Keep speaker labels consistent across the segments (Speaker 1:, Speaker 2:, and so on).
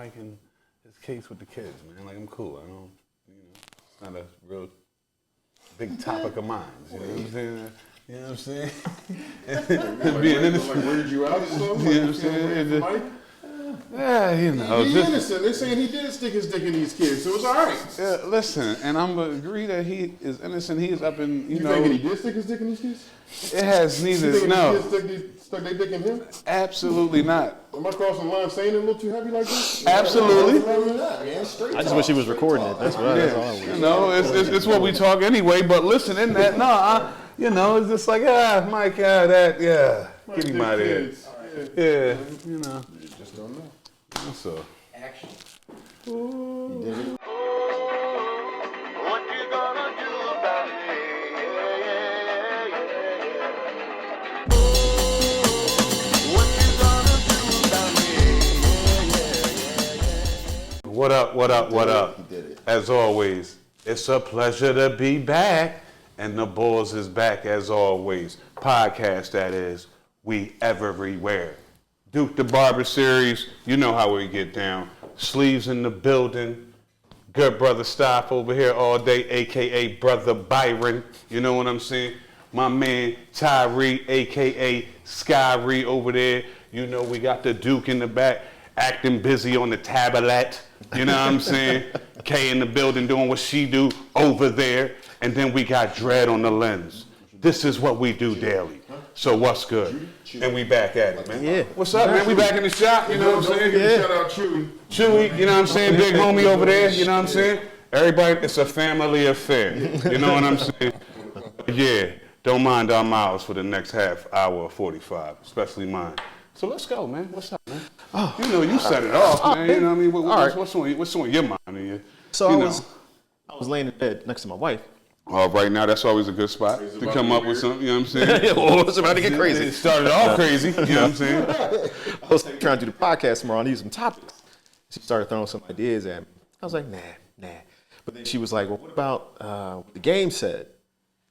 Speaker 1: making his case with the kids, man. Like, I'm cool. I don't, it's not a real big topic of mine. You know what I'm saying? You know what I'm saying? Being innocent.
Speaker 2: Like, weirded you out or something?
Speaker 1: You know what I'm saying? Yeah,
Speaker 2: He's innocent. They're saying he did stick his dick in these kids, so it's all right.
Speaker 1: Yeah, listen, and I'm going to agree that he is innocent. He is up in,
Speaker 2: you think he did stick his dick in these kids?
Speaker 1: It has neither,
Speaker 2: you think
Speaker 1: no.
Speaker 2: Kids stuck their dick in him?
Speaker 1: Absolutely not.
Speaker 2: Am I crossing the line saying it a little too heavy like this?
Speaker 1: Absolutely.
Speaker 3: I just wish he was recording it. That's what that's all I wish.
Speaker 1: You know, it's what we talk anyway, but listen, in that, it's just like, my God, get him out of here. Yeah,
Speaker 2: You just don't know.
Speaker 1: So.
Speaker 4: Action.
Speaker 2: He did it.
Speaker 5: What you gonna do about it? What you gonna do about it?
Speaker 1: What up?
Speaker 2: He did it.
Speaker 1: As always, it's a pleasure to be back. And the Bulls is back as always. Podcast, that is, we everywhere. Duke the Barber series, you know how we get down. Sleeves in the building. Good brother Stoff over here all day, a.k.a. Brother Byron. You know what I'm saying? My man Tyree, a.k.a. Skyree over there. You know we got the Duke in the back, acting busy on the tablet. You know what I'm saying? Kay in the building doing what she do over there. And then we got Dread on the lens. This is what we do daily. So what's good? And we back at it, man.
Speaker 3: Yeah.
Speaker 1: What's up, man? We back in the shop, you know what I'm saying?
Speaker 2: Shout out Chewy.
Speaker 1: Chewy, you know what I'm saying? Big homie over there, you know what I'm saying? Everybody, it's a family affair. You know what I'm saying? Yeah, don't mind our mouths for the next half hour or 45, especially mine. So let's go, man. What's up, man? Oh, you know, you set it off, man. You know what I mean? What's on your mind?
Speaker 3: So I was laying in bed next to my wife.
Speaker 1: Right now, that's always a good spot to come up with something, you know what I'm saying?
Speaker 3: It's about to get crazy.
Speaker 1: It started off crazy, you know what I'm saying?
Speaker 3: I was trying to do the podcast tomorrow. I need some topics. She started throwing some ideas at me. I was like, nah. But then she was like, well, what about what the game said?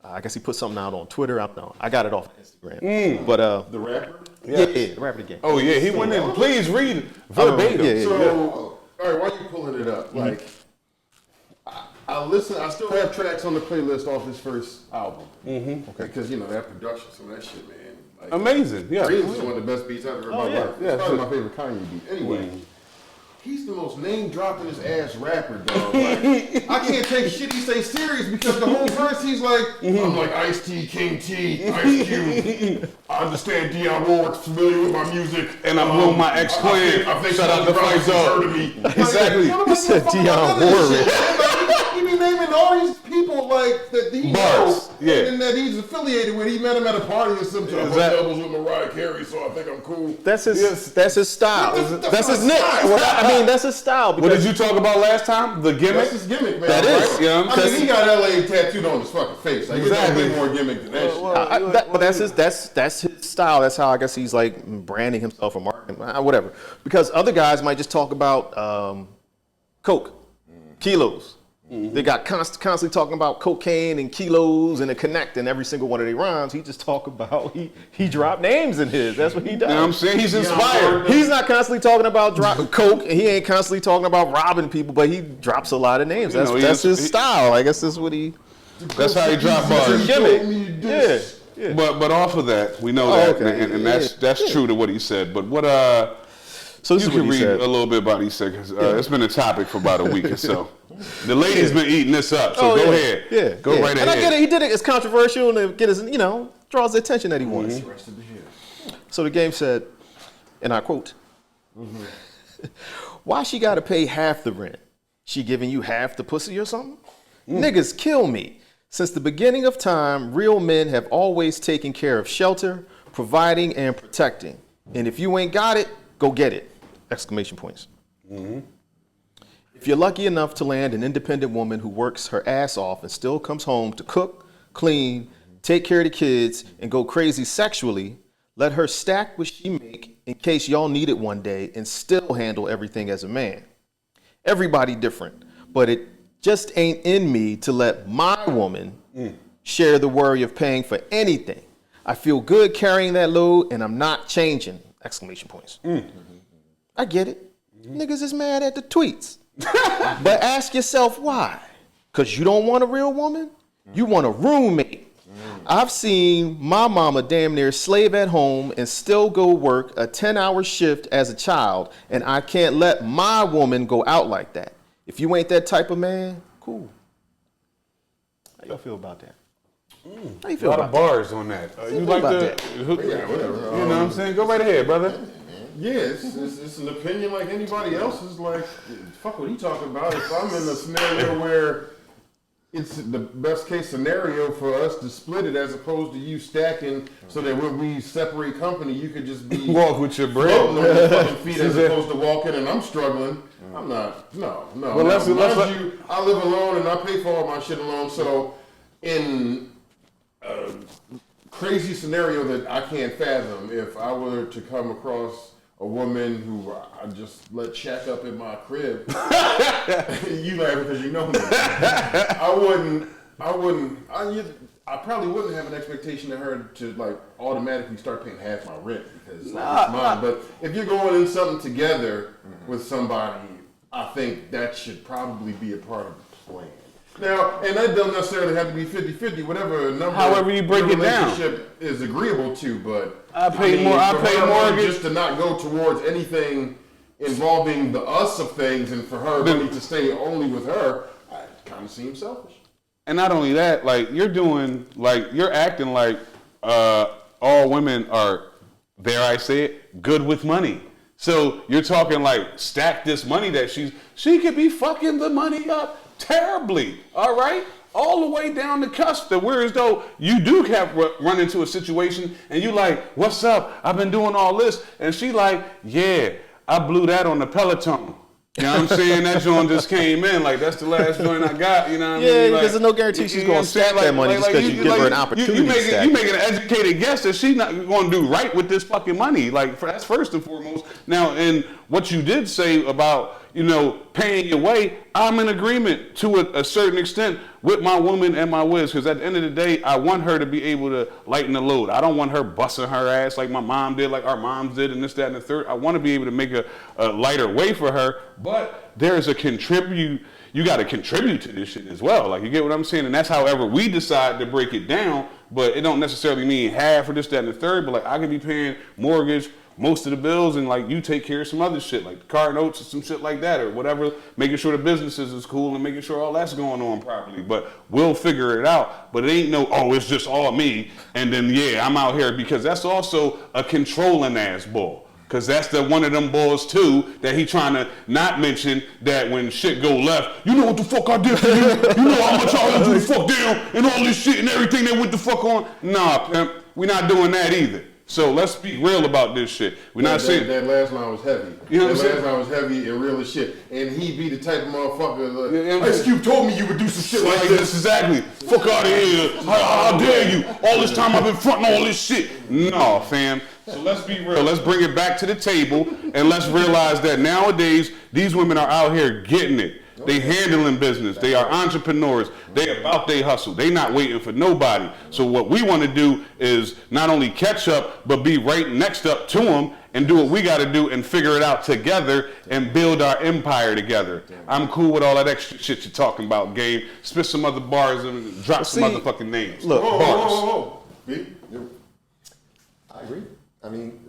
Speaker 3: I guess he put something out on Twitter. I don't know. I got it off Instagram. But
Speaker 2: The rapper?
Speaker 3: yeah, the rapper the game.
Speaker 1: Oh, yeah, he went in. Please read verbatim.
Speaker 3: Yeah.
Speaker 2: So, all right, why are you pulling it up? Like, I still have tracks on the playlist off his first album. Mm-hmm. Okay. Because, that production, some of that shit, man. Like,
Speaker 1: Amazing, yeah.
Speaker 2: Dreams is one of the best beats I've ever heard in my life.
Speaker 1: Yeah,
Speaker 2: It's probably my favorite Kanye beat. Anyway, he's the most name-dropping his ass rapper, dog. Like, I can't take shit he say serious because the whole verse he's like, I'm like Ice-T, King T, Ice Cube. I understand Dionne Warwick's familiar with my music.
Speaker 1: And I'm with my ex-queen.
Speaker 2: I think
Speaker 1: Shout out to
Speaker 2: Frank
Speaker 1: Frank
Speaker 2: heard of me.
Speaker 1: Exactly.
Speaker 3: He said Dionne Warwick.
Speaker 2: He be naming all these people like that he knows,
Speaker 1: yeah.
Speaker 2: and that he's affiliated with. He met him at a party or something. I doubles with Mariah Carey, so I think I'm cool.
Speaker 3: That's his style. That's his nick. That's his style.
Speaker 1: What did you talk about last time? The gimmick?
Speaker 2: That's his gimmick, man.
Speaker 3: That is.
Speaker 1: Yeah,
Speaker 2: I mean, he got LA tattooed on his fucking face. Like,
Speaker 1: Exactly.
Speaker 2: It's way more gimmick than that shit.
Speaker 3: But that's his style. That's how I guess he's like branding himself or marketing, whatever. Because other guys might just talk about coke, kilos. They got constantly talking about cocaine and kilos and a connect in every single one of their rhymes. He just talk about he dropped names in his. That's what he does.
Speaker 1: You know what I'm saying? He's inspired.
Speaker 3: He's not constantly talking about coke. He ain't constantly talking about robbing people, but he drops a lot of names. That's his style. I guess that's what he.
Speaker 1: That's how he dropped bars.
Speaker 3: Gimmick. Yeah.
Speaker 1: But off of that, we know that, and that's true to what he said. But what
Speaker 3: So
Speaker 1: you can read a little bit about what he said, because it's been a topic for about a week or so. The lady's been eating this up, so go ahead.
Speaker 3: Yeah.
Speaker 1: Go right ahead.
Speaker 3: And I get it. He did it. It's controversial and it get his, draws the attention that he wants. So the game said, and I quote, why she got to pay half the rent? She giving you half the pussy or something? Niggas kill me. Since the beginning of time, real men have always taken care of shelter, providing, and protecting. And if you ain't got it, go get it! Exclamation points. If you're lucky enough to land an independent woman who works her ass off and still comes home to cook, clean, take care of the kids, and go crazy sexually, let her stack what she make in case y'all need it one day and still handle everything as a man. Everybody different, but it just ain't in me to let my woman share the worry of paying for anything. I feel good carrying that load and I'm not changing! Exclamation points. I get it. Niggas is mad at the tweets. But ask yourself why. Because you don't want a real woman? You want a roommate. I've seen my mama damn near slave at home and still go work a 10-hour shift as a child, and I can't let my woman go out like that. If you ain't that type of man, cool. How y'all feel about that? How you
Speaker 1: A
Speaker 3: feel
Speaker 1: lot
Speaker 3: about
Speaker 1: of bars on that. You like
Speaker 3: about
Speaker 1: to
Speaker 3: that?
Speaker 1: hook,
Speaker 2: Yeah, whatever.
Speaker 1: you know what I'm saying? Go right ahead, brother.
Speaker 2: Yeah, it's an opinion like anybody else's. Like, fuck what he talking about. If I'm in a scenario where it's the best case scenario for us to split it as opposed to you stacking so that when we separate company, you could just be
Speaker 1: Walk with your bread.
Speaker 2: floating on your fucking feet as opposed to walking and I'm struggling. I'm not, no.
Speaker 1: Well, let's
Speaker 2: I live alone and I pay for all my shit alone. So in a crazy scenario that I can't fathom, if I were to come across a woman who I just let shack up in my crib, you laugh because you know me. I probably wouldn't have an expectation of her to like automatically start paying half my rent because it's mine. But if you're going in something together with somebody, I think that should probably be a part of the plan. Now, and that doesn't necessarily have to be 50-50, whatever number
Speaker 1: However you break
Speaker 2: your
Speaker 1: it down.
Speaker 2: relationship is agreeable to, but
Speaker 1: I pay
Speaker 2: for her
Speaker 1: mortgage.
Speaker 2: just to not go towards anything involving the us of things and for her money to stay only with her, I kind of seem selfish.
Speaker 1: And not only that, like you're acting like all women are, dare I say it, good with money. So you're talking like stack this money that she could be fucking the money up terribly, all right? All the way down the cusp to where as though you do have run into a situation and you like, what's up? I've been doing all this. And she like, yeah, I blew that on the Peloton. You know what I'm saying? That joint just came in. Like, that's the last joint I got. You know what I mean?
Speaker 3: Yeah,
Speaker 1: Like,
Speaker 3: because there's no guarantee she's going to stack that money just because you give her an opportunity to stack
Speaker 1: You
Speaker 3: it.
Speaker 1: making an educated guess that she's not going to do right with this fucking money. Like, that's first and foremost. Now, and what you did say about, paying your way, I'm in agreement to a certain extent with my woman and my whiz. Because at the end of the day, I want her to be able to lighten the load. I don't want her busting her ass like my mom did, like our moms did, and this, that, and the third. I want to be able to make a lighter way for her. But there's a you got to contribute to this shit as well. Like, you get what I'm saying? And that's however we decide to break it down. But it don't necessarily mean half or this, that, and the third. But like, I could be paying mortgage, most of the bills, and like you take care of some other shit, like the car notes or some shit like that, or whatever, making sure the businesses is cool and making sure all that's going on properly. But we'll figure it out. But it ain't it's just all me, and then I'm out here, because that's also a controlling ass bull. Because that's one of them balls too that he trying to not mention, that when shit go left, you know what the fuck I did for you? You know how much I held you the fuck down and all this shit and everything that went the fuck on? Nah, pimp, we not doing that either. So let's be real about this shit. We're not saying
Speaker 2: that last line was heavy.
Speaker 1: You know what I'm saying?
Speaker 2: Last line was heavy and real as shit. And he be the type of motherfucker
Speaker 1: Yeah,
Speaker 2: like, Ice Cube told me you would do some shit like this.
Speaker 1: Exactly. Fuck out of here. How dare you? All this time I've been fronting all this shit. No, fam. So let's be real. Let's bring it back to the table and let's realize that nowadays these women are out here getting it. They handling business. They are entrepreneurs. They about they hustle. They not waiting for nobody. So what we want to do is not only catch up, but be right next up to them and do what we got to do and figure it out together and build our empire together. I'm cool with all that extra shit you're talking about, Gabe. Spit some other bars and drop some motherfucking names.
Speaker 3: Look,
Speaker 2: Whoa.
Speaker 4: I agree. I mean,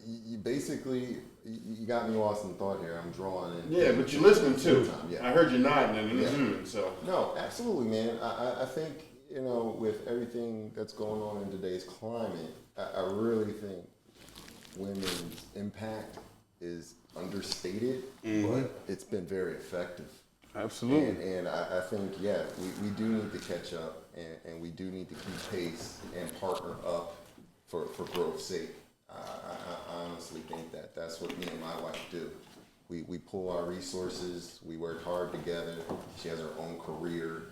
Speaker 4: you basically, you got me lost in thought here. I'm drawing in.
Speaker 2: Yeah, but you're listening too.
Speaker 4: Yeah.
Speaker 2: I heard you nodding and so.
Speaker 4: No, absolutely, man. I think, with everything that's going on in today's climate, I really think women's impact is understated, but it's been very effective.
Speaker 1: Absolutely.
Speaker 4: And I think, we do need to catch up and we do need to keep pace and partner up for growth's sake. I honestly think that's what me and my wife do. We pull our resources, we work hard together. She has her own career,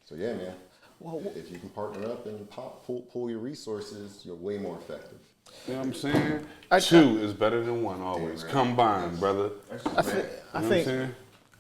Speaker 4: So yeah, man. Well, if you can partner up and pull your resources, you're way more effective.
Speaker 1: You know what I'm saying? Two is better than one always. Combined, brother.
Speaker 3: I think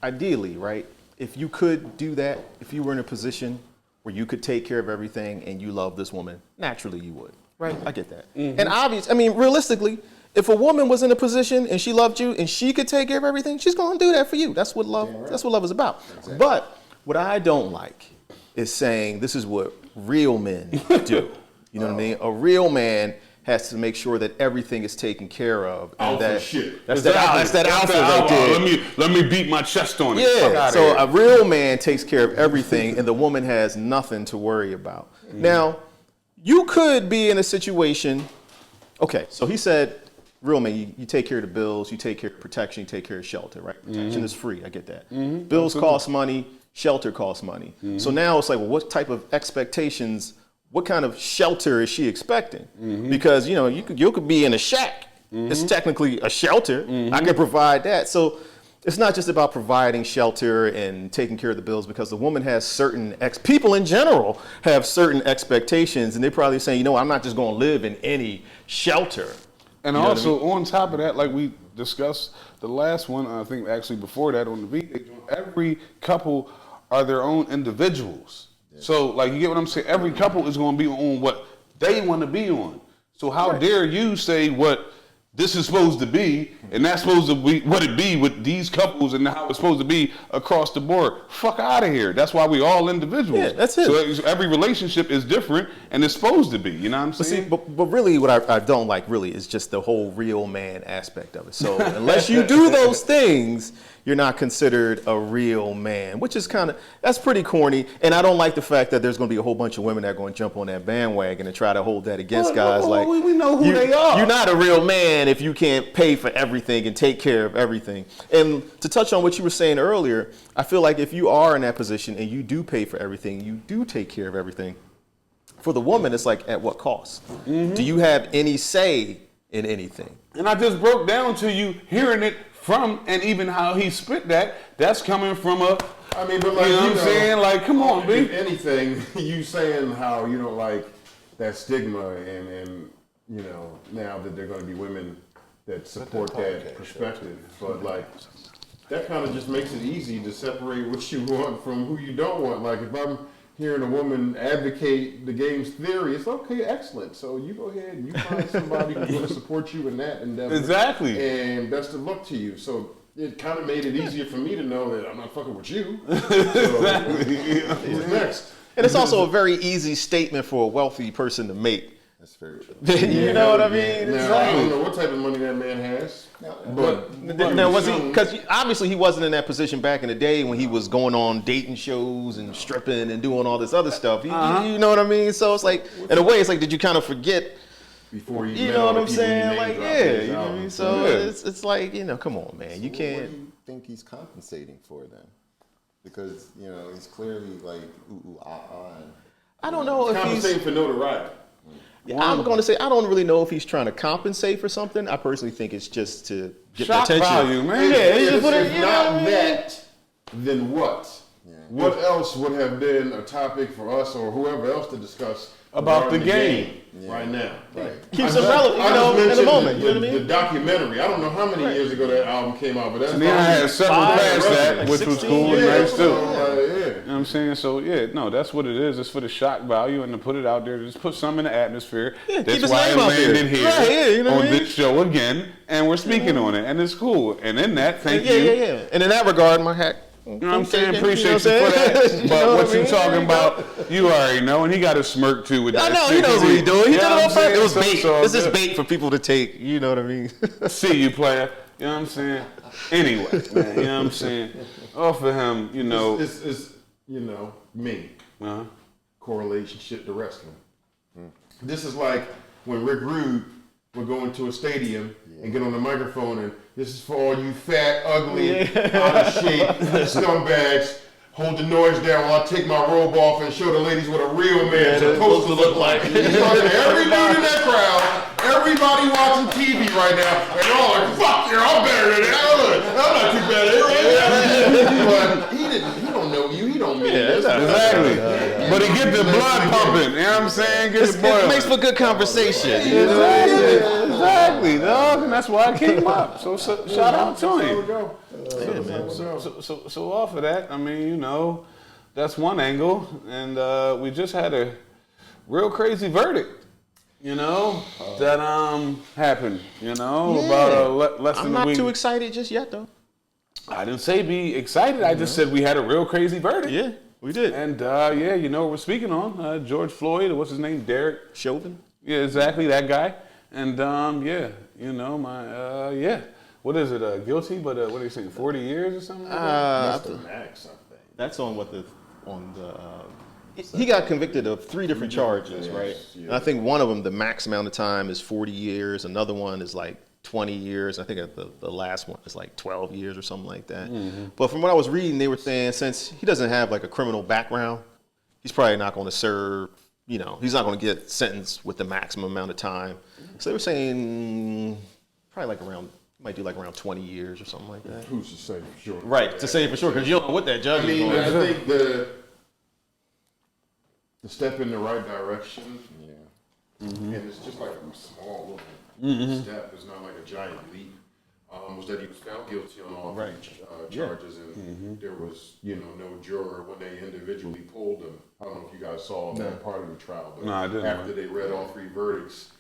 Speaker 3: ideally, right, if you could do that, if you were in a position where you could take care of everything and you love this woman, naturally you would. Right, I get that. And realistically, If a woman was in a position and she loved you and she could take care of everything, she's gonna do that for you. That's what love. That's what love is about. Exactly. But what I don't like is saying this is what real men do. You know what I mean? A real man has to make sure that everything is taken care of. And
Speaker 2: Alpha shit.
Speaker 3: That's that alpha right there.
Speaker 1: Let me beat my chest on it.
Speaker 3: Yeah. So a real man takes care of everything, and the woman has nothing to worry about. Now, you could be in a situation. Okay, so he said, real man, you take care of the bills, you take care of protection, you take care of shelter, right? Protection is free. I get that. Bills cost money, shelter costs money. So now it's like, well, what type of expectations? What kind of shelter is she expecting? Because you could be in a shack. It's technically a shelter. I can provide that. So it's not just about providing shelter and taking care of the bills, because the woman has certain people in general have certain expectations, and they're probably saying, I'm not just going to live in any shelter.
Speaker 1: And also on top of that, like we discussed the last one, I think actually before that on the video, every couple are their own individuals. So, like, you get what I'm saying? Every couple is going to be on what they want to be on. So how dare you say what this is supposed to be, and that's supposed to be what it be with these couples and how it's supposed to be across the board? Fuck out of here. That's why we all individuals.
Speaker 3: Yeah, that's it.
Speaker 1: So every relationship is different, and it's supposed to be. You know what I'm saying?
Speaker 3: But really what I don't like really is just the whole real man aspect of it. So unless you do those things, you're not considered a real man, which is that's pretty corny. And I don't like the fact that there's going to be a whole bunch of women that are going to jump on that bandwagon and try to hold that against guys. Like,
Speaker 1: we know who they are.
Speaker 3: You're not a real man if you can't pay for everything and take care of everything. And to touch on what you were saying earlier, I feel like if you are in that position and you do pay for everything, you do take care of everything, for the woman, it's like, at what cost? Do you have any say in anything?
Speaker 1: And I just broke down to you hearing it from, and even how he spit that's coming from but like, you know what I'm saying? Like, come on, B.
Speaker 2: If anything, you saying how you don't like that stigma and now that there are going to be women that support that perspective, but like, that kind of just makes it easy to separate what you want from who you don't want. Like, if I'm hearing a woman advocate the game's theory, it's okay, excellent. So you go ahead and you find somebody who's going to support you in that endeavor.
Speaker 1: Exactly.
Speaker 2: And best of luck to you. So it kind of made it easier for me to know that I'm not fucking with you.
Speaker 1: Exactly.
Speaker 2: Who's next?
Speaker 3: And it's also a very easy statement for a wealthy person to make.
Speaker 4: That's very true.
Speaker 3: You know what I mean?
Speaker 2: Now, I don't know what type of money that man has.
Speaker 3: Now, was he? Because obviously he wasn't in that position back in the day when he was going on dating shows and stripping and doing all this other stuff. You know what I mean? So it's like, in a way, it's like, did you kind of forget?
Speaker 2: Before
Speaker 3: you know what I'm saying? Like, yeah, you know what I mean? So it's like, come on, man, you can't.
Speaker 4: What do you think he's compensating for then? Because he's clearly like ooh ah.
Speaker 3: I don't know if he's
Speaker 2: compensating for notoriety.
Speaker 3: Yeah, I'm going to say I don't really know if he's trying to compensate for something. I personally think it's just to get
Speaker 1: shock
Speaker 3: the attention.
Speaker 1: value, man.
Speaker 3: Yeah, it's just
Speaker 2: if not that, then what?
Speaker 4: Yeah.
Speaker 2: What else would have been a topic for us or whoever else to discuss
Speaker 1: about the game
Speaker 2: right now?
Speaker 4: Right.
Speaker 3: Keeps it relevant, in the moment. You know what I mean?
Speaker 2: The documentary. I don't know how many years ago that album came out, but that's
Speaker 1: I had several past that, which was cool and nice too.
Speaker 2: Yeah.
Speaker 1: You know what I'm saying? So, no, that's what it is. It's for the shock value and to put it out there. Just put some in the atmosphere.
Speaker 3: Yeah,
Speaker 1: that's
Speaker 3: keep his
Speaker 1: why
Speaker 3: name
Speaker 1: it
Speaker 3: out there.
Speaker 1: landed here
Speaker 3: You know what
Speaker 1: on
Speaker 3: I mean?
Speaker 1: this show again. And we're speaking on it. And it's cool. And in that, thank you.
Speaker 3: Yeah. And in that regard, my hack.
Speaker 1: You know what I'm saying? Appreciate you for that. But what you talking about, you already know. And he got a smirk too with that.
Speaker 3: I know, he knows what he's doing. He did it on purpose. It was bait.
Speaker 1: So
Speaker 3: This is bait for people to take. You know what I mean?
Speaker 1: See you, player. You know what I'm saying? Anyway, man, you know what I'm saying? Off of him,
Speaker 2: It's me. Correlation shit to wrestling. This is like when Rick Rude would go into a stadium and get on the microphone and this is for all you fat, ugly, out of shape scumbags. Hold the noise down while I take my robe off and show the ladies what a real man is supposed to look like. He's talking to every dude in that crowd, everybody watching TV right now, and they're all like, fuck you, I'm better than that. I'm not too bad. But he don't know you, he don't mean this.
Speaker 1: Exactly. But he get the blood pumping. You know what I'm saying? Get it boiling.
Speaker 3: It makes for good conversation.
Speaker 1: Exactly, dog. And that's why I came up. So shout out to him. So off of that, I mean, that's one angle. And we just had a real crazy verdict. you know, that happened, you know,
Speaker 3: Yeah.
Speaker 1: about less than
Speaker 3: I'm
Speaker 1: a
Speaker 3: not
Speaker 1: week.
Speaker 3: too excited just yet, though.
Speaker 1: I didn't say be excited. I just said we had a real crazy verdict.
Speaker 3: Yeah, we did.
Speaker 1: And yeah, you know what we're speaking on. George Floyd, what's his name? Derek
Speaker 3: Chauvin.
Speaker 1: Yeah, exactly, that guy. And yeah, you know, my yeah. What is it? Guilty, but what are you saying? 40 years or something? Like that?
Speaker 2: That's the max, I think.
Speaker 3: That's on he got convicted of 3 different charges, right?
Speaker 2: yeah.
Speaker 3: And I think one of them, the max amount of time is 40 years. Another one is like 20 years. I think the last one is like 12 years or something like that. But from what I was reading, they were saying since he doesn't have like a criminal background, he's probably not going to serve, you know, he's not going to get sentenced with the maximum amount of time. So they were saying probably like around, might do like around 20 years or something like that.
Speaker 2: Who's to say for sure?
Speaker 3: Right, to say for sure, because you don't know what that judge
Speaker 2: I mean,
Speaker 3: is
Speaker 2: I
Speaker 3: going to
Speaker 2: think the step in the right direction, and it's just like a small little step. It's not like a giant leap. Was that he was found guilty on all
Speaker 3: Right.
Speaker 2: charges, and there was, you know, no juror when they individually pulled him. I don't know if you guys saw that part of the trial, but
Speaker 1: No, I didn't.
Speaker 2: after they read all 3 verdicts,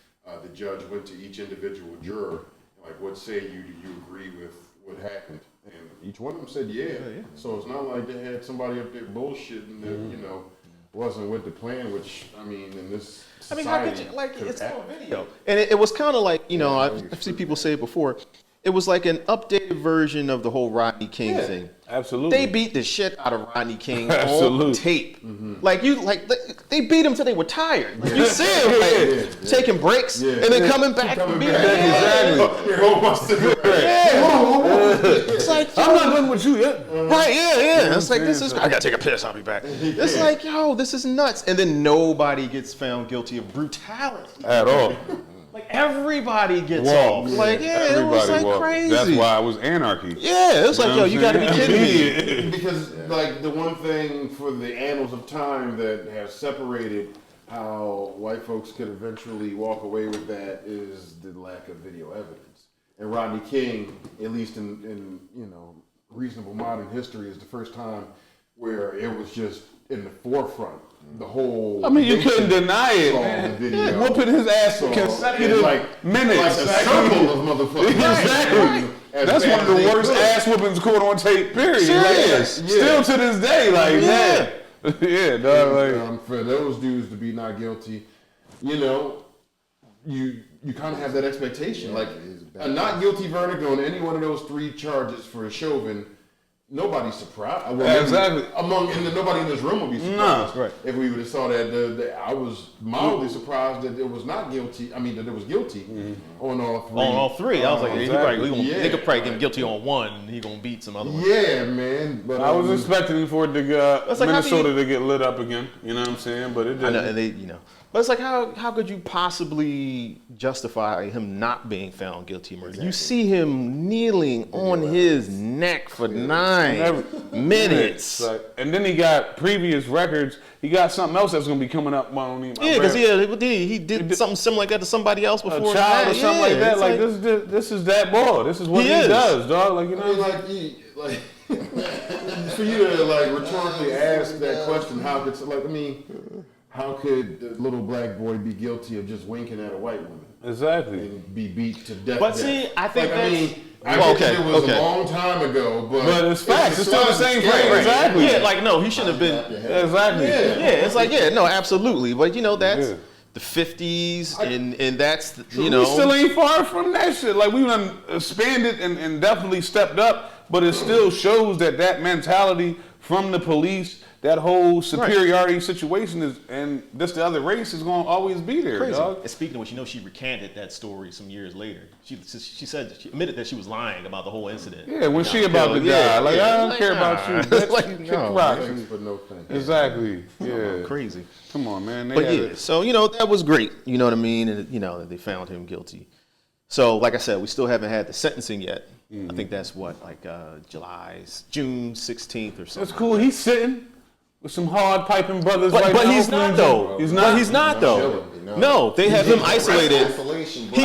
Speaker 2: the judge went to each individual juror, like, what say you? Do you agree with what happened? And each one of them said, yeah. So it's not like they had somebody up there bullshitting that, you know, wasn't with the plan, which, I mean, in this
Speaker 3: I mean,
Speaker 2: society,
Speaker 3: how could you, like,
Speaker 2: could
Speaker 3: it's on
Speaker 2: happen.
Speaker 3: video. And it was kind of like, you know, I've seen people say it before, it was like an updated version of the whole Rodney King thing.
Speaker 1: Absolutely.
Speaker 3: They beat the shit out of Rodney King on
Speaker 1: Absolutely.
Speaker 3: tape. Like, they beat him till they were tired. Like, you see him, like, taking breaks and then coming back and beating him.
Speaker 1: Exactly.
Speaker 2: Here, hold my cigarette.
Speaker 3: It's like,
Speaker 1: I'm not done with you yet.
Speaker 3: right, yeah. It's like, this is, I gotta take a piss, I'll be back. It's like, yo, this is nuts. And then nobody gets found guilty of brutality.
Speaker 1: At all.
Speaker 3: Like, everybody gets
Speaker 1: Walk.
Speaker 3: off. Like, yeah, it was like
Speaker 1: walk.
Speaker 3: crazy.
Speaker 1: That's why it was anarchy.
Speaker 3: Yeah, it was like, yo, you gotta be kidding me.
Speaker 2: Because, like, the one thing for the annals of time that has separated how white folks could eventually walk away with that is the lack of video evidence. And Rodney King, at least in you know, reasonable modern history, is the first time where it was just in the forefront. The whole.
Speaker 1: I mean, you
Speaker 2: nation
Speaker 1: couldn't deny it,
Speaker 2: saw
Speaker 1: man.
Speaker 2: the video.
Speaker 1: Whooping his ass for
Speaker 2: So,
Speaker 1: consecutive
Speaker 2: like
Speaker 1: minutes.
Speaker 2: Like a circle of motherfuckers.
Speaker 1: Exactly.
Speaker 2: As
Speaker 1: That's
Speaker 2: bad
Speaker 1: one of the
Speaker 2: as they
Speaker 1: worst
Speaker 2: could.
Speaker 1: ass whoopings caught on tape, period.
Speaker 3: Serious.
Speaker 1: Like, still to this day, like, man. Yeah, dog, like.
Speaker 2: For those dudes to be not guilty, you know, you kind of have that expectation. Like a not guilty verdict on any one of those 3 charges for Chauvin, nobody's surprised. Well,
Speaker 1: Exactly.
Speaker 2: Nobody in this room would be surprised.
Speaker 3: Right.
Speaker 2: If we would have saw that. I was mildly surprised that it was not guilty. I mean, that it was guilty on all 3.
Speaker 3: On all 3, I was like,
Speaker 1: Exactly.
Speaker 3: they could probably get him guilty on 1, and he gonna beat some other ones.
Speaker 2: Yeah, man. But
Speaker 1: I was expecting for it to get
Speaker 3: That's like, how do
Speaker 1: Minnesota to get lit up again. You know what I'm saying? But it
Speaker 3: I
Speaker 1: didn't.
Speaker 3: know, and they, you know, but it's like, how could you possibly justify him not being found guilty of murder? You see him kneeling on his neck for 9 minutes.
Speaker 1: Like, and then he got previous records. He got something else that's gonna be coming up. Well,
Speaker 3: Yeah, because he did something similar like that to somebody else
Speaker 1: a
Speaker 3: before.
Speaker 1: child or
Speaker 3: that.
Speaker 1: something like that.
Speaker 3: It's
Speaker 1: Like this is that ball. This is what
Speaker 3: He
Speaker 1: he
Speaker 3: is.
Speaker 1: does, dog. Like, you
Speaker 2: I
Speaker 1: know.
Speaker 2: mean, like for you to like rhetorically ask that question, how could the little black boy be guilty of just winking at a white woman
Speaker 1: Exactly.
Speaker 2: and be beat to death?
Speaker 3: But see, I think
Speaker 2: I
Speaker 3: that's-
Speaker 2: mean, I
Speaker 3: Well,
Speaker 2: get
Speaker 3: okay,
Speaker 2: it was
Speaker 3: okay.
Speaker 2: a long time ago,
Speaker 1: But it's facts. It's still the same frame.
Speaker 3: Right.
Speaker 1: Exactly.
Speaker 3: Yeah, like no, he shouldn't have been.
Speaker 1: Exactly.
Speaker 3: Yeah, it's like no, absolutely. But you know that's
Speaker 1: Yeah.
Speaker 3: the 50s, and that's you
Speaker 1: We
Speaker 3: know.
Speaker 1: still ain't far from that shit. Like, we done expanded and definitely stepped up, but it still shows that mentality from the police, that whole superiority situation is, and just the other race is gonna always be there,
Speaker 3: Crazy.
Speaker 1: dog.
Speaker 3: And speaking of which, you know, she recanted that story some years later. She said she admitted that she was lying about the whole incident.
Speaker 1: Yeah, when she about to die, like, I don't care about you. Bitch.
Speaker 3: Like,
Speaker 1: Kick
Speaker 3: no,
Speaker 1: rocks.
Speaker 2: Thanks, but no thanks.
Speaker 1: Exactly. Yeah.
Speaker 3: Crazy.
Speaker 1: Come on, man. They
Speaker 3: But
Speaker 1: had
Speaker 3: yeah,
Speaker 1: it.
Speaker 3: so you know that was great. You know what I mean? And you know they found him guilty. So like I said, we still haven't had the sentencing yet. I think that's what June 16th or something.
Speaker 1: That's cool. He's sitting with some hard piping brothers
Speaker 3: But,
Speaker 1: right
Speaker 3: but
Speaker 1: now.
Speaker 3: he's not though.
Speaker 1: He's not.
Speaker 3: He's not though. No, they have him isolated.
Speaker 4: Isolation,
Speaker 3: He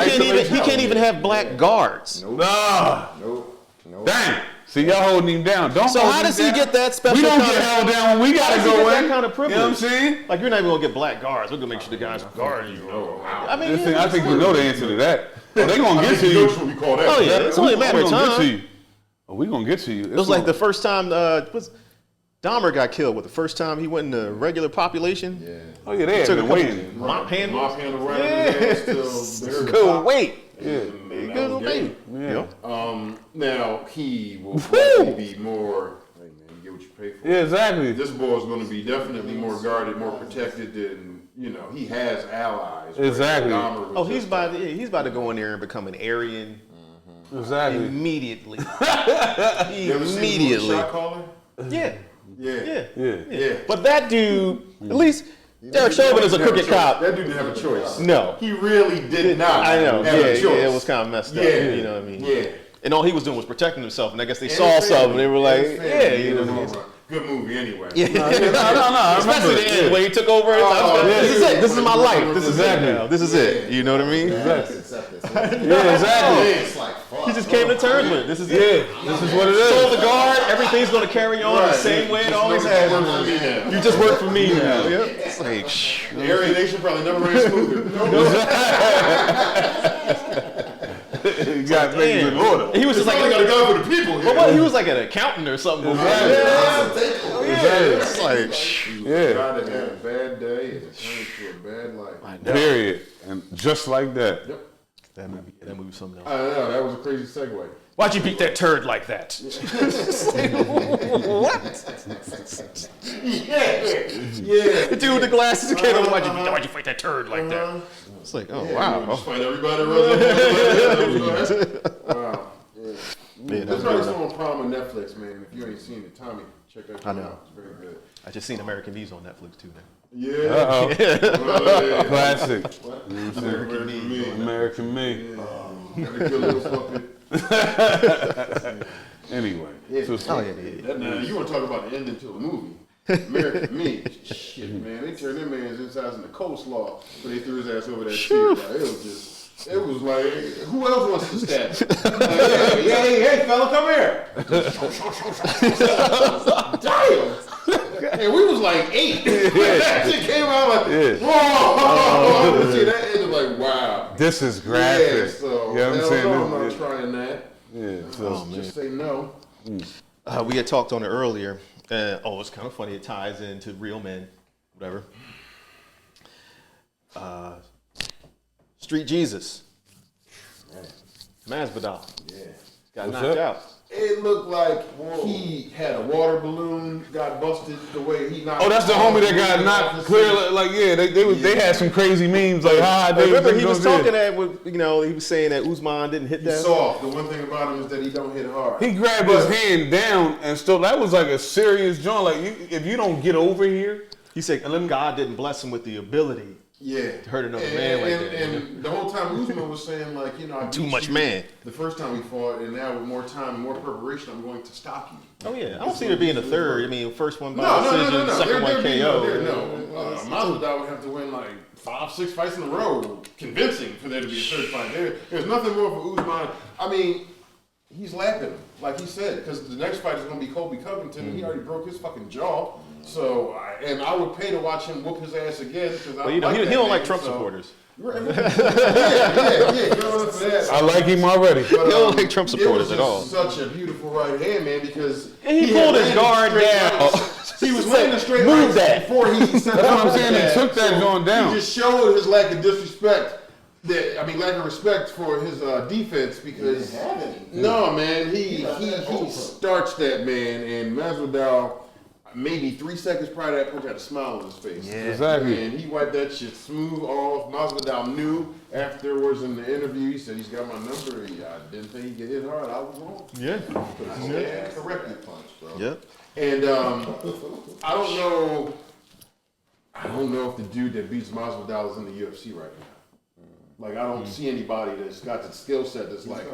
Speaker 3: can't even have black guards.
Speaker 1: Ah,
Speaker 4: Nope.
Speaker 1: dang. See, y'all holding him down. Don't.
Speaker 3: So
Speaker 1: hold
Speaker 3: how
Speaker 1: him
Speaker 3: does he
Speaker 1: down.
Speaker 3: get that special?
Speaker 1: We don't
Speaker 3: kind
Speaker 1: get
Speaker 3: of,
Speaker 1: held down when we
Speaker 3: how
Speaker 1: gotta
Speaker 3: does he
Speaker 1: go
Speaker 3: get
Speaker 1: in.
Speaker 3: that kind of privilege?
Speaker 1: You know what I'm saying?
Speaker 3: Like you're not even gonna get black guards. We're gonna make sure the guys guarding you. I mean,
Speaker 1: I think we know the answer to that. Oh, they gonna get to
Speaker 2: You
Speaker 1: you.
Speaker 2: know what we call that.
Speaker 3: Oh yeah, it's only a matter of
Speaker 1: We gonna get to
Speaker 3: time.
Speaker 1: you. Oh, we gonna get to you.
Speaker 3: It was like the first time Dahmer got killed. What the first time he went in the regular population?
Speaker 4: Yeah.
Speaker 1: Oh yeah, they had
Speaker 3: Took a
Speaker 1: been
Speaker 3: couple
Speaker 1: waiting.
Speaker 2: Mop handle right till
Speaker 3: Couldn't wait.
Speaker 1: Yeah.
Speaker 3: Couldn't wait.
Speaker 1: Yeah.
Speaker 2: Now he will probably be more. Hey man, you get what you pay for.
Speaker 1: Yeah, exactly.
Speaker 2: This boy is going to be definitely more guarded, more protected than he has allies. where
Speaker 1: Exactly.
Speaker 2: Dahmer was
Speaker 3: Oh, he's
Speaker 2: just
Speaker 3: about to go in there and become an Aryan
Speaker 1: Exactly.
Speaker 3: immediately.
Speaker 2: You ever seen the movie
Speaker 3: Immediately.
Speaker 2: Shot Caller?
Speaker 3: Yeah.
Speaker 2: Yeah.
Speaker 1: Yeah.
Speaker 3: But that dude, at least Derek Chauvin is a crooked cop.
Speaker 2: That dude didn't have a choice.
Speaker 3: No.
Speaker 2: He really did not.
Speaker 3: I know.
Speaker 2: Have
Speaker 3: Yeah,
Speaker 2: a choice.
Speaker 3: it was kind of messed up.
Speaker 2: Yeah.
Speaker 3: You know what I mean?
Speaker 2: Yeah.
Speaker 3: And all he was doing was protecting himself. And I guess they
Speaker 2: And
Speaker 3: saw
Speaker 2: his
Speaker 3: something.
Speaker 2: family.
Speaker 3: They were like,
Speaker 2: And his
Speaker 3: yeah,
Speaker 2: family.
Speaker 3: you know
Speaker 2: It
Speaker 3: what I
Speaker 2: was
Speaker 3: mean?
Speaker 2: all right. Good movie anyway.
Speaker 3: Yeah.
Speaker 1: No, I
Speaker 3: Especially
Speaker 1: remember
Speaker 3: the
Speaker 1: it.
Speaker 3: end where he took over. This is it. This is my life. This is it
Speaker 1: Exactly.
Speaker 3: now. This is it. You know what I mean?
Speaker 4: That's acceptance.
Speaker 1: Yeah, exactly.
Speaker 4: It's like, fuck.
Speaker 3: He just came to terms with it. This is it.
Speaker 1: Yeah, this is what it
Speaker 3: Told
Speaker 1: is.
Speaker 3: the guard everything's going to carry on the same way it always has. You just work for me now. Yep. It's like, shh.
Speaker 2: The Aryan Nation probably never ran smoother.
Speaker 1: You got things in order.
Speaker 3: He was just like,
Speaker 2: Somebody got to go for the people.
Speaker 3: but what? He was like an accountant or something.
Speaker 1: Exactly.
Speaker 3: Yeah. It's like, shh.
Speaker 1: Yeah.
Speaker 2: God that had a bad day and it turned into a bad life.
Speaker 1: Period. And just like that.
Speaker 2: Yep.
Speaker 3: That movie was something else.
Speaker 2: I know, that was a crazy segue.
Speaker 3: Why'd you beat that turd like that?
Speaker 2: Yeah.
Speaker 3: The dude with the glasses came over. Why'd you fight that turd like that? It's like, oh wow.
Speaker 2: Just find everybody Wow. Yeah.
Speaker 3: Yeah,
Speaker 2: This right still on Prime on Netflix, man. If you ain't seen it, Tommy, check that
Speaker 3: I know.
Speaker 2: out. It's very good.
Speaker 3: I just seen American V's on Netflix too now.
Speaker 2: Yeah.
Speaker 1: Uh-oh. Classic.
Speaker 2: American Me.
Speaker 1: American Me.
Speaker 2: Got a good little puppet.
Speaker 1: Anyway.
Speaker 2: Yeah.
Speaker 1: So,
Speaker 2: That, now, you want to talk about the ending to the movie. American Me. Shit, man. They turned their man's insides into coleslaw when they threw his ass over that seat. Like, it was like, who else wants to stab him? Like, hey, fella, come here. Damn. And we was like 8. That shit came out like, whoa. See, that ended like, wow.
Speaker 1: this is graphic.
Speaker 2: Yeah, so,
Speaker 1: You know what I'm saying?
Speaker 2: I'm not trying that.
Speaker 1: Yeah. So,
Speaker 2: Just say no.
Speaker 3: We had talked on it earlier. It's kind of funny. It ties into Real Men, whatever. Street Jesus. Masvidal.
Speaker 2: Yeah.
Speaker 3: Got
Speaker 1: What's
Speaker 3: knocked
Speaker 1: up?
Speaker 3: out.
Speaker 2: It looked like he had a water balloon, got busted the way he knocked.
Speaker 1: oh, that's the homie that got knocked clear. Like, yeah, they had some crazy memes. Like,
Speaker 3: Remember, he was talking
Speaker 1: at.
Speaker 3: he was saying that Usman didn't hit
Speaker 2: He's
Speaker 3: that.
Speaker 2: soft. The one thing about him is that he don't hit hard.
Speaker 1: He grabbed his hand down and still. That was like a serious joint. Like, if you don't get over here,
Speaker 3: He said God didn't bless him with the ability
Speaker 2: Yeah.
Speaker 3: to hurt another man like that.
Speaker 2: And the whole time Usman was saying, like, I
Speaker 3: Too
Speaker 2: beat
Speaker 3: much
Speaker 2: you
Speaker 3: man.
Speaker 2: the first time we fought, and now with more time and more preparation, I'm going to stop you.
Speaker 3: Oh yeah, I don't see there being a third. I mean, first one by
Speaker 2: No.
Speaker 3: decision, second one KO.
Speaker 2: Masvidal would have to win like 5-6 fights in a row, convincing for there to be a third fight. There's nothing more for Usman. I mean, he's lapping him, like he said, because the next fight is going to be Colby Covington, and he already broke his fucking jaw. So, I would pay to watch him whoop his ass again.
Speaker 3: Well, he don't like Trump supporters.
Speaker 2: Yeah, you know what I'm saying?
Speaker 1: I like him already.
Speaker 2: But,
Speaker 3: He don't like Trump supporters at all.
Speaker 2: Such a beautiful right hand, man, because
Speaker 3: He
Speaker 2: had
Speaker 3: pulled his
Speaker 2: landed
Speaker 3: guard
Speaker 2: straight
Speaker 3: down.
Speaker 2: rights. He was landing straight
Speaker 3: Move
Speaker 2: rights
Speaker 3: that.
Speaker 2: before he set
Speaker 1: That's what I'm
Speaker 2: up
Speaker 1: saying. He
Speaker 2: that.
Speaker 1: took that going down.
Speaker 2: He just showed his lack of disrespect. Lack of respect for his defense because no, man, he starched that man, and Masvidal maybe 3 seconds prior to that punch had a smile on his face.
Speaker 3: Yeah.
Speaker 1: Exactly.
Speaker 2: And he wiped that shit smooth off. Masvidal knew afterwards in the interview. He said he's got my number. I didn't think he'd get hit hard. I was wrong.
Speaker 3: Yeah.
Speaker 2: Yeah, correctly punch, bro.
Speaker 3: Yep.
Speaker 2: And I don't know if the dude that beats Masvidal is in the UFC right now. Like, I don't see anybody that's got the skill set that's like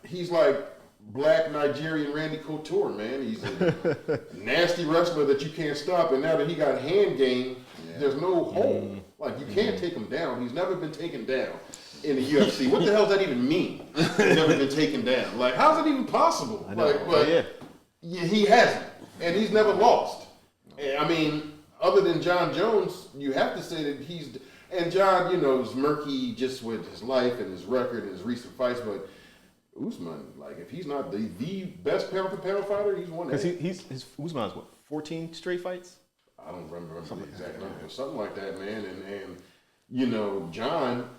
Speaker 2: he's like black Nigerian Randy Couture, man. He's a nasty wrestler that you can't stop, and now that he got hand game, there's no hole. Like, you can't take him down. He's never been taken down. in the UFC. What the hell does that even mean? He's never been taken down. Like, how's that even possible?
Speaker 3: I know.
Speaker 2: Yeah, he hasn't, and he's never lost. I mean, other than John Jones, you have to say that he's. And John, is murky just with his life and his record and his recent fights, but Usman, like, if he's not the best pound for pound fighter, he's one.
Speaker 3: Because his Usman's what, 14 straight fights?
Speaker 2: I don't remember the exact number, but something like that, man. And John.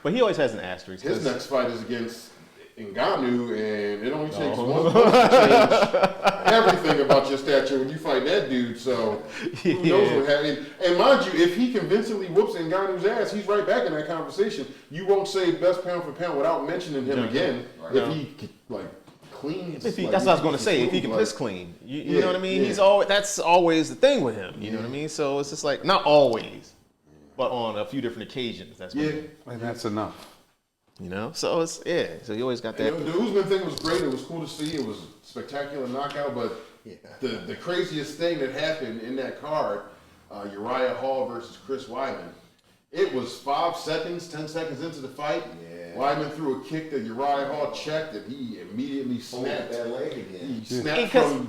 Speaker 3: But he always has an asterisk.
Speaker 2: His next fight is against Ngannou, and it only takes one punch to change everything about your stature when you fight that dude. So who knows what happens? And mind you, if he convincingly whoops Ngannou's ass, he's right back in that conversation. You won't say best pound for pound without mentioning him again. Right. If he cleans.
Speaker 3: That's what I was going to say. If he can piss clean, you know what I mean. Yeah. That's always the thing with him. You know what I mean. So it's just like not always, but on a few different occasions. That's
Speaker 1: and that's enough.
Speaker 3: So it's so you always got that.
Speaker 2: The Usman thing was great. It was cool to see. It was a spectacular knockout. But the craziest thing that happened in that card, Uriah Hall versus Chris Weidman, it was 10 seconds into the fight. Yeah. Weidman threw a kick that Uriah Hall checked, and he immediately snapped
Speaker 4: that leg again.
Speaker 2: He snapped from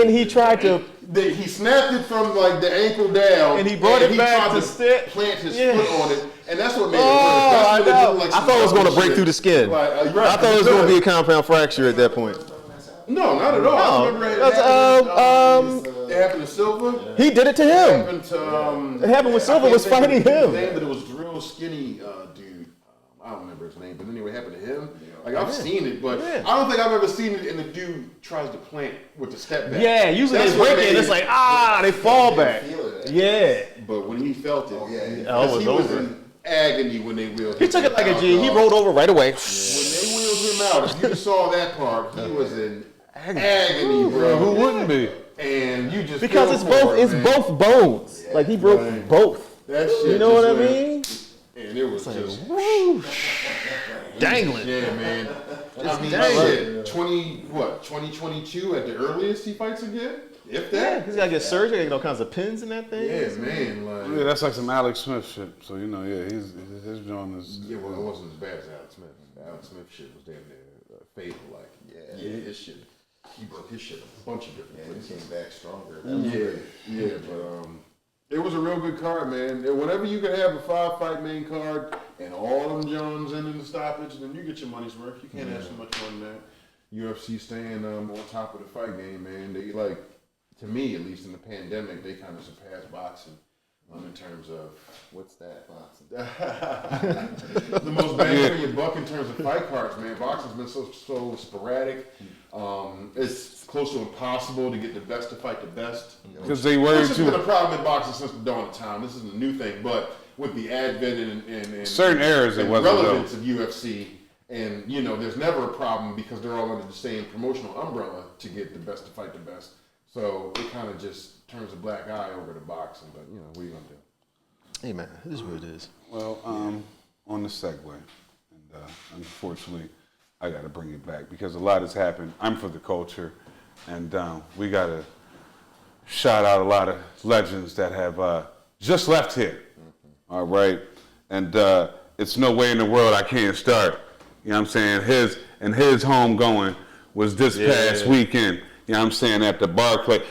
Speaker 3: he tried to.
Speaker 2: He snapped it from the ankle down,
Speaker 3: and he brought it back to stick.
Speaker 2: Plant his foot on it. And that's what made it
Speaker 3: worse.
Speaker 2: I
Speaker 3: thought it was going to break through the skin. I thought it was going to be a compound fracture at that point.
Speaker 2: No, not at all. I remember it happened to Silva.
Speaker 3: He did it to him. It happened when Silva was fighting him.
Speaker 2: But it was a real skinny dude. I don't remember his name, but anyway, it happened to him. Like, I've seen it, but I don't think I've ever seen it, and the dude tries to plant with the step back.
Speaker 3: Yeah, usually they break it, and it's like, they fall back. Yeah.
Speaker 2: But when he felt it,
Speaker 3: it was over.
Speaker 2: In agony when they wheeled him.
Speaker 3: He took it like a G. He rolled over right away.
Speaker 2: When they wheeled him out, if you saw that part, he was in agony, bro.
Speaker 1: Who wouldn't be?
Speaker 2: And you just
Speaker 3: because it's both bones. Like he broke both.
Speaker 2: That shit.
Speaker 3: You know what I mean?
Speaker 2: And it was just
Speaker 3: dangling.
Speaker 2: Yeah, man. I mean, 2022 at the earliest he fights again? If that?
Speaker 3: Yeah, he's got to get surgery, get all kinds of pins in that thing.
Speaker 2: Yeah, man.
Speaker 1: Yeah, that's like some Alex Smith shit. So, his joint is...
Speaker 2: Yeah, well, it wasn't as bad as Alex Smith. Alex Smith shit was damn near fatal. Like, his shit. He broke his shit a bunch of different
Speaker 4: places. He came back stronger.
Speaker 2: But it was a real good card, man. And whenever you can have a 5-fight main card and all them Jones in the stoppage, then you get your money's worth. You can't ask for much more than that. UFC staying on top of the fight game, man. They to me at least in the pandemic, they kind of surpassed boxing in terms of
Speaker 4: what's that boxing?
Speaker 2: The most bang for your buck in terms of fight cards, man. Boxing's been so sporadic. It's close to impossible to get the best to fight the best.
Speaker 1: Because they worry
Speaker 2: too. This has been a problem in boxing since the dawn of time. This isn't a new thing, but with the advent and
Speaker 1: certain eras, it wasn't
Speaker 2: relevance of UFC, and there's never a problem because they're all under the same promotional umbrella to get the best to fight the best. So it kind of just turns a black eye over to boxing. But what are you gonna do?
Speaker 3: Hey man, it is what it is.
Speaker 1: Well, on the segue, and unfortunately, I got to bring it back because a lot has happened. I'm for the culture, and we got to shout out a lot of legends that have just left here. All right, and it's no way in the world I can't start. You know what I'm saying? His home going was this past weekend. You know what I'm saying? At the Barclay.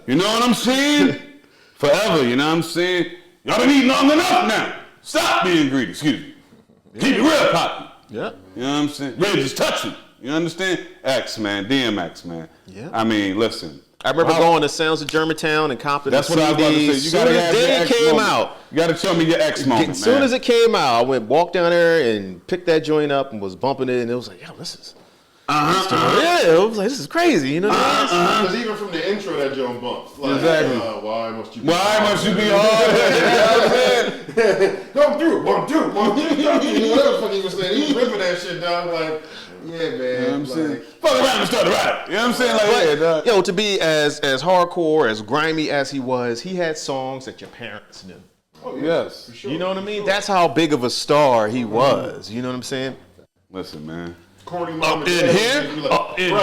Speaker 1: You know what I'm saying? Forever, you know what I'm saying? Y'all been eating long enough now. Stop being greedy, excuse me. Keep it real poppy.
Speaker 3: Yeah.
Speaker 1: You know what I'm saying? Ready just touching. You understand? X, man. DMX, man.
Speaker 3: Yeah.
Speaker 1: I mean, listen.
Speaker 3: I remember going to Sounds of Germantown and copping
Speaker 1: That's what I was about to say. You gotta have your X
Speaker 3: came
Speaker 1: moment.
Speaker 3: out.
Speaker 1: You got to show me your X moment,
Speaker 3: As soon as it came out, I walked down there and picked that joint up and was bumping it, and it was like, yo, this is... Yeah, it was like, this is crazy, you know what I mean?
Speaker 2: Because even from the intro, that joint bumps. Like,
Speaker 1: exactly.
Speaker 2: Why must you
Speaker 1: be hard?
Speaker 2: Come through, one, two, whatever the fuck he was saying. He was ripping that shit down like, yeah, man.
Speaker 1: You know what I'm saying? Fuck around and start to ride. You know what I'm saying? Like,
Speaker 3: yo, to be as hardcore, as grimy as he was, he had songs that your parents knew.
Speaker 2: Oh,
Speaker 1: yes.
Speaker 2: For sure.
Speaker 3: You know what I mean? That's how big of a star he was. You know what I'm saying?
Speaker 1: Listen, man.
Speaker 2: Corny
Speaker 3: Up in here? Up in here.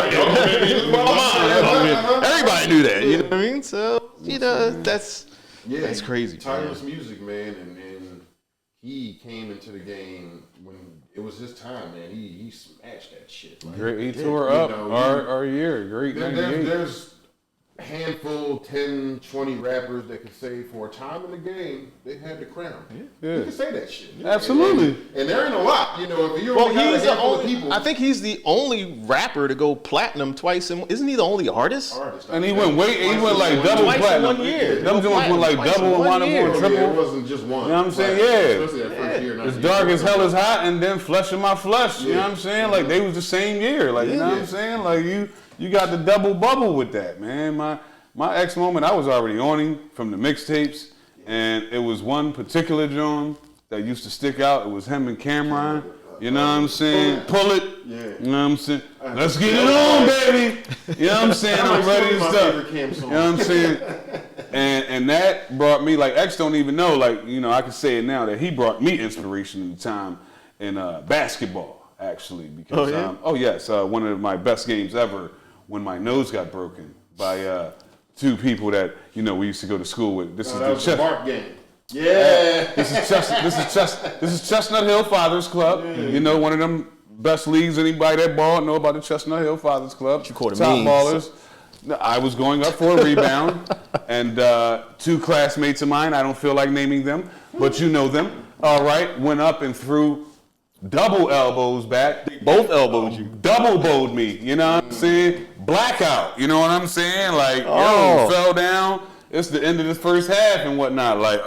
Speaker 3: Everybody knew that. You know what I mean? So, that's crazy.
Speaker 2: Timeless music, man. And he came into the game when it was his time, man. He smashed that shit. Like,
Speaker 1: Great, he tore up our year. Great 98.
Speaker 2: There's a handful, 10, 20 rappers that could say for a time in the game, they had the crown.
Speaker 1: Yeah.
Speaker 2: You can say that shit.
Speaker 1: Absolutely.
Speaker 2: And there ain't a lot, you know, if you're
Speaker 3: Well,
Speaker 2: only got a
Speaker 3: he's the
Speaker 2: handful of
Speaker 3: only.
Speaker 2: people.
Speaker 3: I think he's the only rapper to go platinum twice. Isn't he the only artist?
Speaker 1: And he went like double
Speaker 3: Twice in
Speaker 1: platinum.
Speaker 3: 1 year.
Speaker 1: Them joints went like
Speaker 3: Twice in
Speaker 1: double and
Speaker 3: 1
Speaker 1: wound up
Speaker 3: year.
Speaker 1: going
Speaker 2: Yeah, it
Speaker 1: triple.
Speaker 2: wasn't just one.
Speaker 1: You know what I'm saying?
Speaker 2: Right.
Speaker 1: Yeah.
Speaker 2: Especially that first year.
Speaker 1: It's dark as hell is hot, and then flesh of my flesh. You know what I'm saying? Like they was the same year. Like you know what I'm saying? Like you got the double bubble with that, man. My ex moment, I was already on him from the mixtapes, and it was one particular joint that used to stick out. It was him and Cameron. You know what I'm saying? Pull it.
Speaker 2: Yeah.
Speaker 1: You know what I'm saying? Let's get it on, baby. You know what I'm saying? I'm ready to start. You know what I'm saying? And that brought me, like, X don't even know, like, you know, I can say it now that he brought me inspiration at the time in basketball, actually. Because, yes, one of my best games ever when my nose got broken by two people that, you know, we used to go to school with. This is
Speaker 2: That
Speaker 1: the
Speaker 2: was the Mark game. Yeah.
Speaker 1: This is Chestnut Hill Fathers Club. You know, one of them best leagues. Anybody that ball know about the Chestnut Hill Fathers Club.
Speaker 3: You called it
Speaker 1: Top
Speaker 3: mean.
Speaker 1: ballers. I was going up for a rebound, and two classmates of mine. I don't feel like naming them, but you know them. All right, went up and threw double elbows back.
Speaker 3: Both elbowed you.
Speaker 1: Double bowed me. You know what I'm saying? Blackout. You know what I'm saying? Like,
Speaker 3: Oh.
Speaker 1: yo, fell down. It's the end of the first half and whatnot. Like,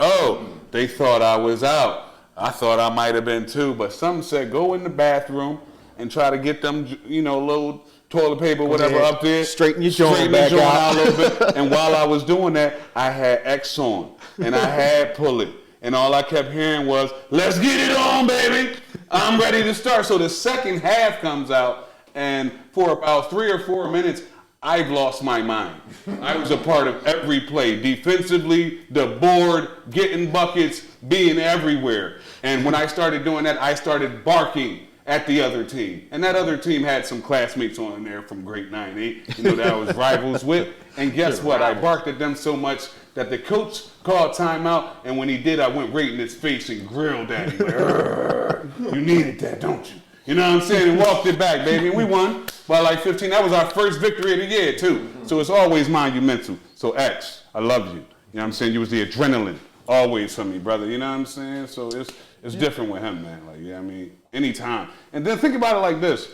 Speaker 1: they thought I was out. I thought I might have been too, but some said go in the bathroom and try to get them, you know, little toilet paper, whatever, up there.
Speaker 3: Straighten your joint
Speaker 1: Straighten the
Speaker 3: back out.
Speaker 1: a little bit. And while I was doing that, I had X on and I had Pull It. And all I kept hearing was, let's get it on, baby. I'm ready to start. So the second half comes out, and for about 3 or 4 minutes, I've lost my mind. I was a part of every play, defensively, the board, getting buckets, being everywhere. And when I started doing that, I started barking at the other team. And that other team had some classmates on there from grade 9-8, you know, that I was rivals with. And guess what? I barked at them so much that the coach called timeout, and when he did, I went right in his face and grilled at him. Like, "Urgh, you needed that, don't you?" You know what I'm saying? And walked it back, baby. And we won by like 15. That was our first victory of the year, too. So it's always monumental. So X, I love you. You know what I'm saying? You was the adrenaline always for me, brother. You know what I'm saying? So it's different with him, man. Like, yeah, I mean, anytime. And then think about it like this.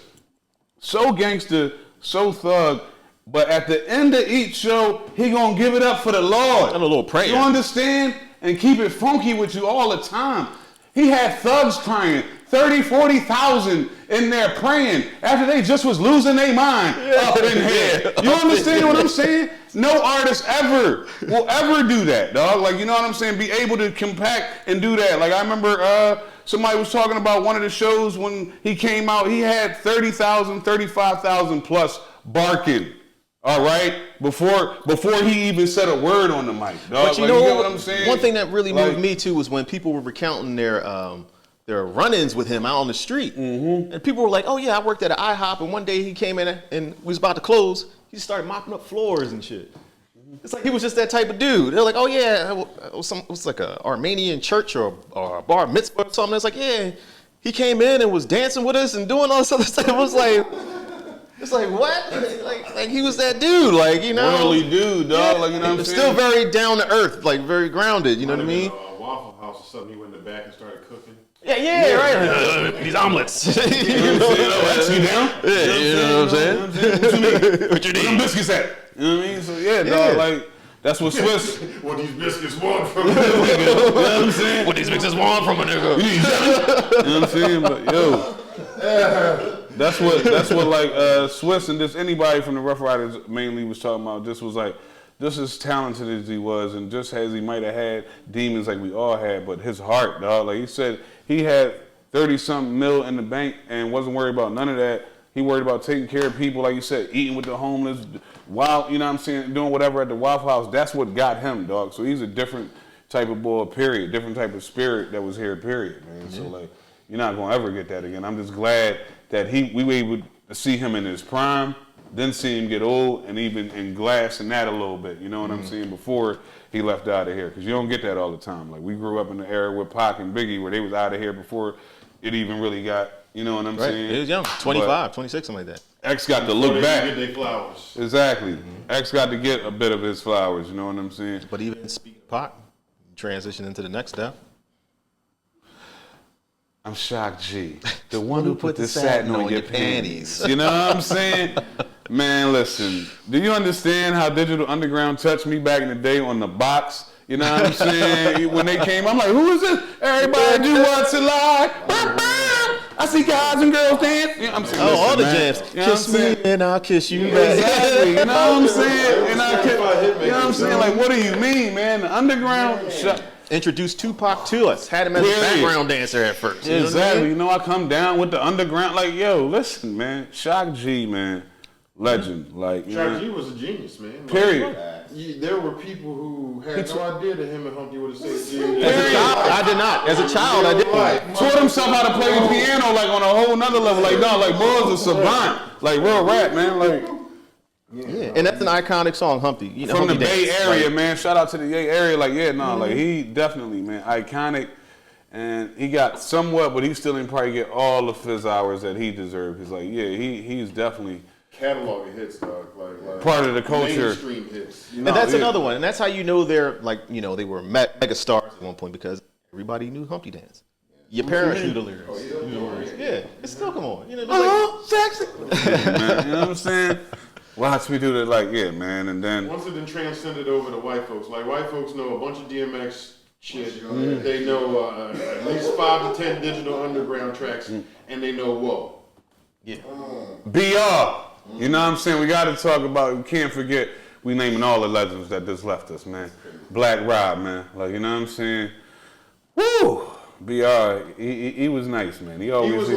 Speaker 1: So gangster, so thug, but at the end of each show, he gonna give it up for the Lord.
Speaker 3: And a little prayer.
Speaker 1: You understand? And keep it funky with you all the time. He had thugs crying, 30, 40,000 in there praying after they just was losing their mind up in here. You understand what I'm saying? No artist ever will ever do that, dog. Like, you know what I'm saying? Be able to compact and do that. Like, I remember somebody was talking about one of the shows when he came out, he had 30,000, 35,000 plus barking. All right, before he even said a word on the mic, dog.
Speaker 3: But you
Speaker 1: Like,
Speaker 3: know,
Speaker 1: you get what I'm saying?
Speaker 3: one thing that really
Speaker 1: Like-
Speaker 3: moved me too was when people were recounting their run-ins with him out on the street, and people were like, "Oh yeah, I worked at an IHOP, and one day he came in and we was about to close. He started mopping up floors and shit." It's like he was just that type of dude. They're like, "Oh yeah, it was like a Armenian church or a bar mitzvah or something." It's like, yeah, he came in and was dancing with us and doing all this other stuff. It was like. It's like, what? Like he was that dude, like, you know.
Speaker 1: Worldly dude, dog. Like, you know what I'm saying?
Speaker 3: Still very down to earth, like very grounded, you know what I mean?
Speaker 2: Waffle House or something, he went in the back and started cooking.
Speaker 3: Yeah, right. These omelets.
Speaker 1: You know what I'm saying? Oh, that's you down?
Speaker 3: Yeah, you know what I'm saying?
Speaker 1: What you need?
Speaker 3: What you
Speaker 1: Where them
Speaker 3: need?
Speaker 1: biscuits at? You know what I mean? So yeah, dog, like, that's what Swiss,
Speaker 2: What these biscuits want from
Speaker 1: you know what I'm saying?
Speaker 3: What these mixes want from a nigga?
Speaker 1: You need jelly? You know what I'm saying? But yo, that's what like Swiss and just anybody from the Rough Riders mainly was talking about. Just was like, just as talented as he was, and just as he might have had demons like we all had, but his heart, dog. Like he said, he had 30-something mil in the bank and wasn't worried about none of that. He worried about taking care of people, like you said, eating with the homeless, while, you know what I'm saying, doing whatever at the Waffle House. That's what got him, dog. So he's a different type of boy, period. Different type of spirit that was here, period, man. So like, you're not gonna ever get that again. I'm just glad that we were able to see him in his prime, then see him get old and even in glass and that a little bit. You know what I'm saying? Before he left out of here, because you don't get that all the time. Like, we grew up in the era with Pac and Biggie where they was out of here before it even really got, you know what I'm saying?
Speaker 3: He was young, 25, 26, something like that.
Speaker 1: X got to look back.
Speaker 2: Get their flowers.
Speaker 1: Exactly. X got to get a bit of his flowers, you know what I'm saying?
Speaker 3: But even speaking of Pac, transition into the next step.
Speaker 1: I'm shocked, G. The one who put the satin on your panties. You know what I'm saying? Man, listen. Do you understand how Digital Underground touched me back in the day on the box? You know what I'm saying? When they came, I'm like, who is this? Everybody do what's alive. I see guys and girls dance. You know what I'm saying?
Speaker 3: Oh, all the
Speaker 1: man,
Speaker 3: jams.
Speaker 1: You know
Speaker 3: Kiss
Speaker 1: what I'm
Speaker 3: me
Speaker 1: saying?
Speaker 3: and I'll kiss you back.
Speaker 1: Exactly. You know what I'm saying? And you know what I'm saying? Like, what do you mean, man? The underground.
Speaker 3: Introduced Tupac to us. Had him as a background dancer at first. You
Speaker 1: Exactly. You know, I come down with the underground. Like, yo, listen, man. Shock G, man. Legend. Like, you
Speaker 2: Shock
Speaker 1: know,
Speaker 2: G was a genius, man.
Speaker 1: period.
Speaker 2: There were people who had no idea that him and Humpty would have said,
Speaker 3: As a child, I did not. As a child, I did.
Speaker 1: Taught himself how to play the piano, like, on a whole nother level. Like, no, like, boy's a savant. Like, real rap, man. Like,
Speaker 3: Yeah, and that's an iconic song, Humpty. You know,
Speaker 1: from
Speaker 3: Humpty
Speaker 1: the Bay
Speaker 3: Dance.
Speaker 1: Area,
Speaker 3: Like,
Speaker 1: man. Shout out to the Bay Area. Like, yeah, no, like, he definitely, man, iconic. And he got somewhat, but he still didn't probably get all of his hours that he deserved. He's like, yeah, he's definitely
Speaker 2: catalog of hits, dog. Like
Speaker 1: part of the culture.
Speaker 2: Mainstream hits.
Speaker 3: and that's another one. And that's how you know they're like, you know, they were mega stars at one point because everybody knew Humpty Dance. Your parents knew the lyrics. Yeah, it's still come on. You know,
Speaker 1: Sexy. Man, you know what I'm saying? Watch me do that, like, yeah, man, and then
Speaker 2: Once it then transcended over to white folks, like white folks know a bunch of DMX shit. They know at least 5 to 10 Digital Underground tracks, and they know Whoa.
Speaker 3: yeah.
Speaker 1: BR. You know what I'm saying? We got to talk about. We can't forget. We naming all the legends that just left us, man. Black Rob, man. Like, you know what I'm saying? Woo. BR. He was nice, man. He always.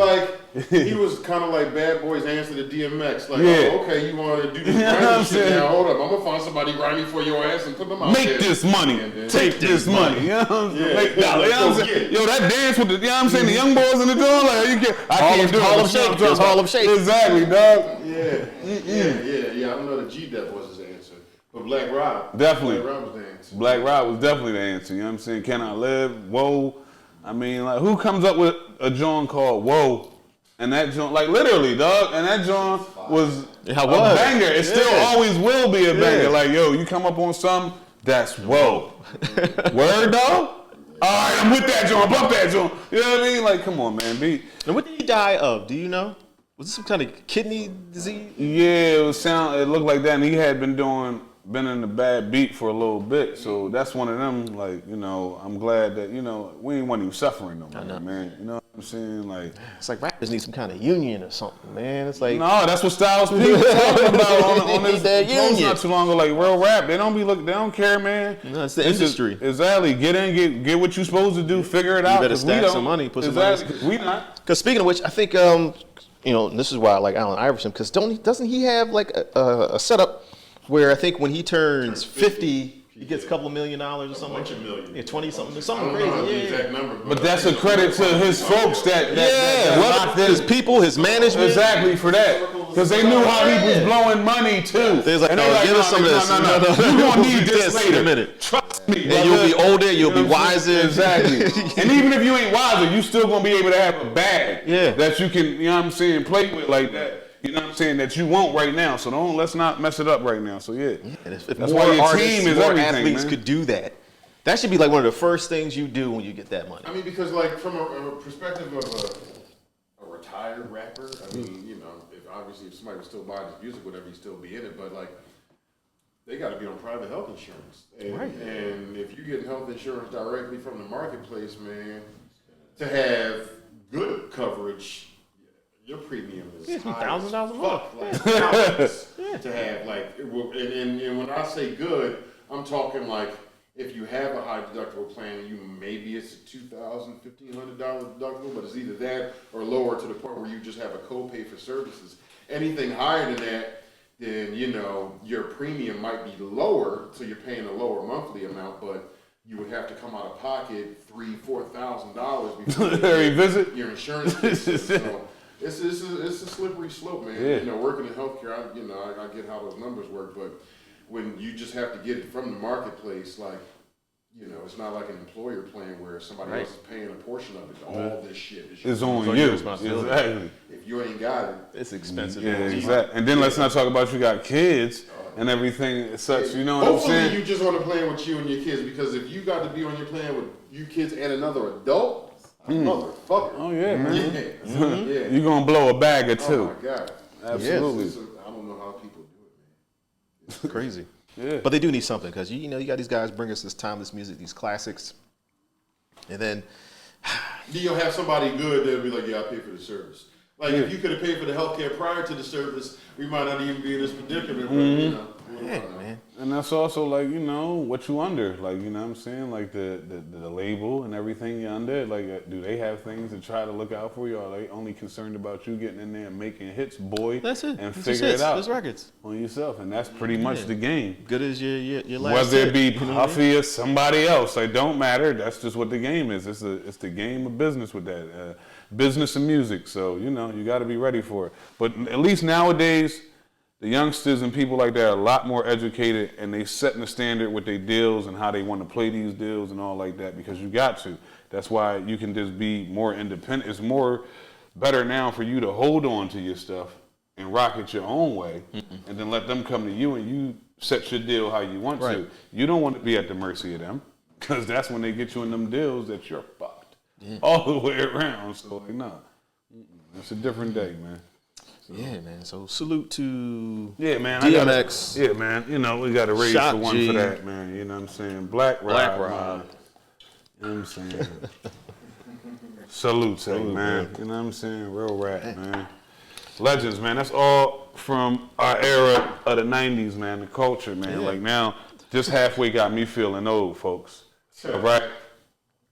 Speaker 2: He was kind of like Bad Boy's answer to DMX. Like,
Speaker 1: Yeah.
Speaker 2: oh, okay, you want to do this
Speaker 1: You know what
Speaker 2: grimy
Speaker 1: I'm
Speaker 2: shit
Speaker 1: saying?
Speaker 2: now? Hold up, I'm gonna find somebody grimy for your ass and put them out there.
Speaker 1: Make this money.
Speaker 2: And then-
Speaker 1: Take this money. You know what I'm saying?
Speaker 2: Yeah.
Speaker 1: Make dollars. You know what I'm
Speaker 2: Let's go
Speaker 1: saying?
Speaker 2: get it.
Speaker 1: Yo, that dance with the, you know what I'm saying? The young boys in the door, like, you can't. I can't do it.
Speaker 3: Hall of
Speaker 1: but you know what I'm
Speaker 3: Shake.
Speaker 1: talking about.
Speaker 3: Hall of Shake.
Speaker 1: Exactly, dog.
Speaker 2: Yeah. I don't know that G-Dep was his answer, but Black Rob.
Speaker 1: Definitely.
Speaker 2: Black Rob was the answer.
Speaker 1: Black Rob was definitely the answer. You know what I'm saying? Can I live? Whoa. I mean, like, who comes up with a joint called Whoa? And that joint, like, literally, dog. And that joint was a banger. It still always will be a banger. Like, yo, you come up on something, that's Whoa. Word, dog? All right, I'm with that joint. Bump that joint. You know what I mean? Like, come on, man.
Speaker 3: And what did he die of? Do you know? Was it some kind of kidney disease?
Speaker 1: Yeah, it looked like that. And he had been in a bad beat for a little bit. So that's one of them, like, you know, I'm glad that, you know, we ain't want him suffering no more, man. You know what I'm saying? Like,
Speaker 3: It's like rappers need some kind of union or something, man. It's like,
Speaker 1: no, that's what Styles P was talking about on this
Speaker 3: That
Speaker 1: post
Speaker 3: union.
Speaker 1: not too long ago. Like, real rap, they don't care, man.
Speaker 3: No, it's the
Speaker 1: This is-
Speaker 3: industry.
Speaker 1: exactly. Get in, get what you supposed to do, figure it out.
Speaker 3: better
Speaker 1: 'cause we
Speaker 3: stack
Speaker 1: don't.
Speaker 3: some money, put some money.
Speaker 1: Exactly, 'cause we not.
Speaker 3: because speaking of which, I think, you know, this is why I like Allen Iverson, because doesn't he have like a setup where I think when he turns 50, he gets a couple of $1 million or something?
Speaker 2: bunch of million.
Speaker 3: Yeah, 20 something,
Speaker 2: I
Speaker 3: something
Speaker 2: don't know
Speaker 3: crazy.
Speaker 2: the
Speaker 3: Yeah.
Speaker 2: exact number,
Speaker 1: But that's a credit to his folks that locked in.
Speaker 3: His people, his management.
Speaker 1: Exactly for that, because they knew how he was blowing money too.
Speaker 3: They was like,
Speaker 1: And
Speaker 3: "No, give us some of this.
Speaker 1: No,
Speaker 3: No.
Speaker 1: you gonna need this
Speaker 3: This in
Speaker 1: later.
Speaker 3: a minute.
Speaker 1: Trust me,
Speaker 3: And you'll be older, you'll be
Speaker 1: know what I'm saying?
Speaker 3: wiser.
Speaker 1: Exactly. And even if you ain't wiser, you still gonna be able to have a bag
Speaker 3: Yeah.
Speaker 1: that you can, you know what I'm saying, play with like that. You know what I'm saying, that you want right now. So let's not mess it up right now. So yeah.
Speaker 3: And if
Speaker 1: That's
Speaker 3: more
Speaker 1: why your
Speaker 3: artists,
Speaker 1: team is
Speaker 3: more
Speaker 1: everything,
Speaker 3: athletes
Speaker 1: man.
Speaker 3: could do that, that should be like one of the first things you do when you get that money.
Speaker 2: I mean, because like from a perspective of a retired rapper, I mean, you know, if somebody was still buying his music, whatever, he'd still be in it. But like, they got to be on private health insurance, and if you're getting health insurance directly from the marketplace, man, to have good coverage, your premium is high as
Speaker 3: $1,000 a month.
Speaker 2: fuck, like thousands to have like, and when I say good, I'm talking like, if you have a high deductible plan, maybe it's a $2,000, $1,500 deductible, but it's either that or lower to the point where you just have a copay for services. Anything higher than that, then, you know, your premium might be lower, so you're paying a lower monthly amount, but you would have to come out of pocket $3,000-$4,000 before you
Speaker 1: Revisit.
Speaker 2: your insurance kicks in. So it's a slippery slope, man.
Speaker 1: Yeah.
Speaker 2: You know, working in healthcare, I get how those numbers work, but when you just have to get it from the marketplace, like, you know, it's not like an employer plan where somebody else is paying a portion of it. All this shit
Speaker 1: It's on
Speaker 3: your
Speaker 1: you.
Speaker 3: responsibility.
Speaker 1: Exactly.
Speaker 2: If you ain't got it,
Speaker 3: It's expensive.
Speaker 1: Yeah, exactly. And then let's not talk about you got kids and everything such. You know what I'm
Speaker 2: hopefully
Speaker 1: saying?
Speaker 2: you just on a plan with you and your kids, because if you got to be on your plan with you kids and another adult, motherfucker.
Speaker 1: Oh yeah, man.
Speaker 2: Yeah.
Speaker 1: You're gonna blow a bag or
Speaker 2: Oh
Speaker 1: two.
Speaker 2: my God.
Speaker 1: Absolutely.
Speaker 2: I don't know how people do it, man.
Speaker 3: It's crazy.
Speaker 1: Yeah.
Speaker 3: But they do need something because you know you got these guys bring us this timeless music, these classics, and then
Speaker 2: You'll have somebody good that'll be like, yeah, I pay for the service. Like, if you could have paid for the healthcare prior to the service, we might not even be in this predicament. But, you know,
Speaker 3: yeah, man.
Speaker 1: And that's also like, you know, what you under. Like, you know what I'm saying? Like the label and everything you under. Like, do they have things to try to look out for you? Or are they only concerned about you getting in there and making hits, boy?
Speaker 3: That's it.
Speaker 1: And
Speaker 3: It's
Speaker 1: figure
Speaker 3: just
Speaker 1: it
Speaker 3: hits.
Speaker 1: out
Speaker 3: It's records.
Speaker 1: on yourself. And that's pretty much the game.
Speaker 3: Good as your last.
Speaker 1: Whether it
Speaker 3: hit,
Speaker 1: be
Speaker 3: you know what I mean?
Speaker 1: Puffy or somebody else, it don't matter. That's just what the game is. It's the game of business with that. Business and music. So, you know, you got to be ready for it. But at least nowadays, the youngsters and people like that are a lot more educated, and they setting the standard with their deals and how they want to play these deals and all like that, because you got to. That's why you can just be more independent. It's more better now for you to hold on to your stuff and rock it your own way, and then let them come to you and you set your deal how you want to. You don't want to be at the mercy of them, because that's when they get you in them deals that you're fucked all the way around. So like, nah, it's a different day, man.
Speaker 3: Yeah, man. So salute to
Speaker 1: Yeah, man.
Speaker 3: DMX.
Speaker 1: Yeah, man. You know, we got to raise
Speaker 3: Shock
Speaker 1: the one
Speaker 3: G.
Speaker 1: for that, man. You know what I'm saying? Black Rob.
Speaker 3: Black Rob.
Speaker 1: Man. You know what I'm saying? Salute, man. You know what I'm saying? Real rap, man. Legends, man. That's all from our era of the 90s, man. The culture, man. Like now, just halfway got me feeling old, folks. All right?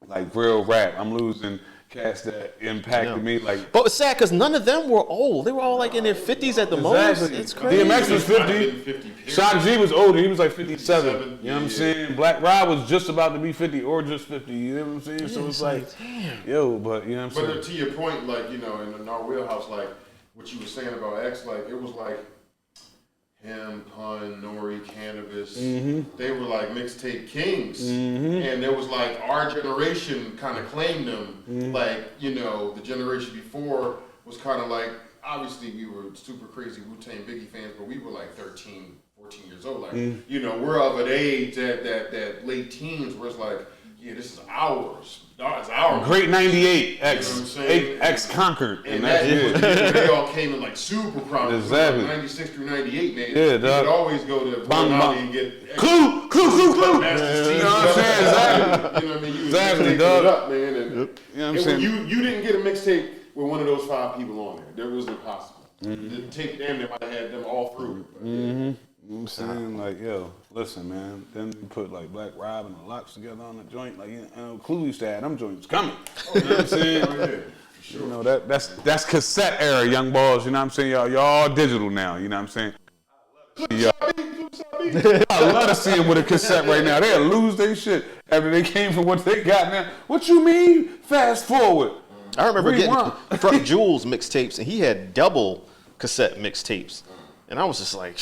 Speaker 1: Like real rap. I'm losing cats that impacted me. Like,
Speaker 3: But it's sad because none of them were old. They were all like in their 50s at the most.
Speaker 1: exactly.
Speaker 3: It's crazy.
Speaker 1: DMX was 50.
Speaker 2: 50
Speaker 1: Shock G was older. He was like 57.
Speaker 2: 57,
Speaker 1: You know what I'm saying? Black Rob was just about to be 50 or just 50. You know what I'm saying? So it's like, yo, but you know what I'm saying?
Speaker 2: But to your point, like, you know, in our wheelhouse, like what you were saying about X, like it was like him, Pun, Nori, Cannabis. They were like mixtape kings, and there was like our generation kind of claimed them. Like, you know, the generation before was kind of like, obviously we were super crazy Wu-Tang Biggie fans, but we were like 13, 14 years old. Like, you know, we're of an age that late teens where it's like, yeah, this is ours. It's ours.
Speaker 1: Great 98,
Speaker 2: You know what I'm saying?
Speaker 1: X conquered.
Speaker 2: And
Speaker 1: that's it.
Speaker 2: they all came in like super prominent.
Speaker 1: Exactly.
Speaker 2: Like 96 through 98, man.
Speaker 1: Yeah,
Speaker 2: you
Speaker 1: dog.
Speaker 2: could always go to
Speaker 1: Bang,
Speaker 2: Bonali
Speaker 1: bang.
Speaker 2: and get
Speaker 1: Clue.
Speaker 2: Master Steve.
Speaker 1: You know what I'm saying? Exactly.
Speaker 2: You know what I mean? You was
Speaker 1: Exactly,
Speaker 2: mixtaping
Speaker 1: dog.
Speaker 2: it up, man. And
Speaker 1: You know what I'm
Speaker 2: and
Speaker 1: saying?
Speaker 2: you didn't get a mixtape with one of those 5 people on there. That was impossible. The tape damn near might have had them all through.
Speaker 1: You know what I'm saying? Like, yo, listen, man. Then you put like Black Rob and the Locks together on the joint. Like, you know, Clue used to have them joints coming. You know what I'm saying? You know, that's cassette era, young balls. You know what I'm saying? Y'all all digital now. You know what I'm saying? I love to see them with a cassette right now. They'll lose their shit after they came from what they got now. What you mean? Fast forward.
Speaker 3: I remember
Speaker 1: Rewind.
Speaker 3: getting Front Jules mixtapes, and he had double cassette mixtapes. And I was just like,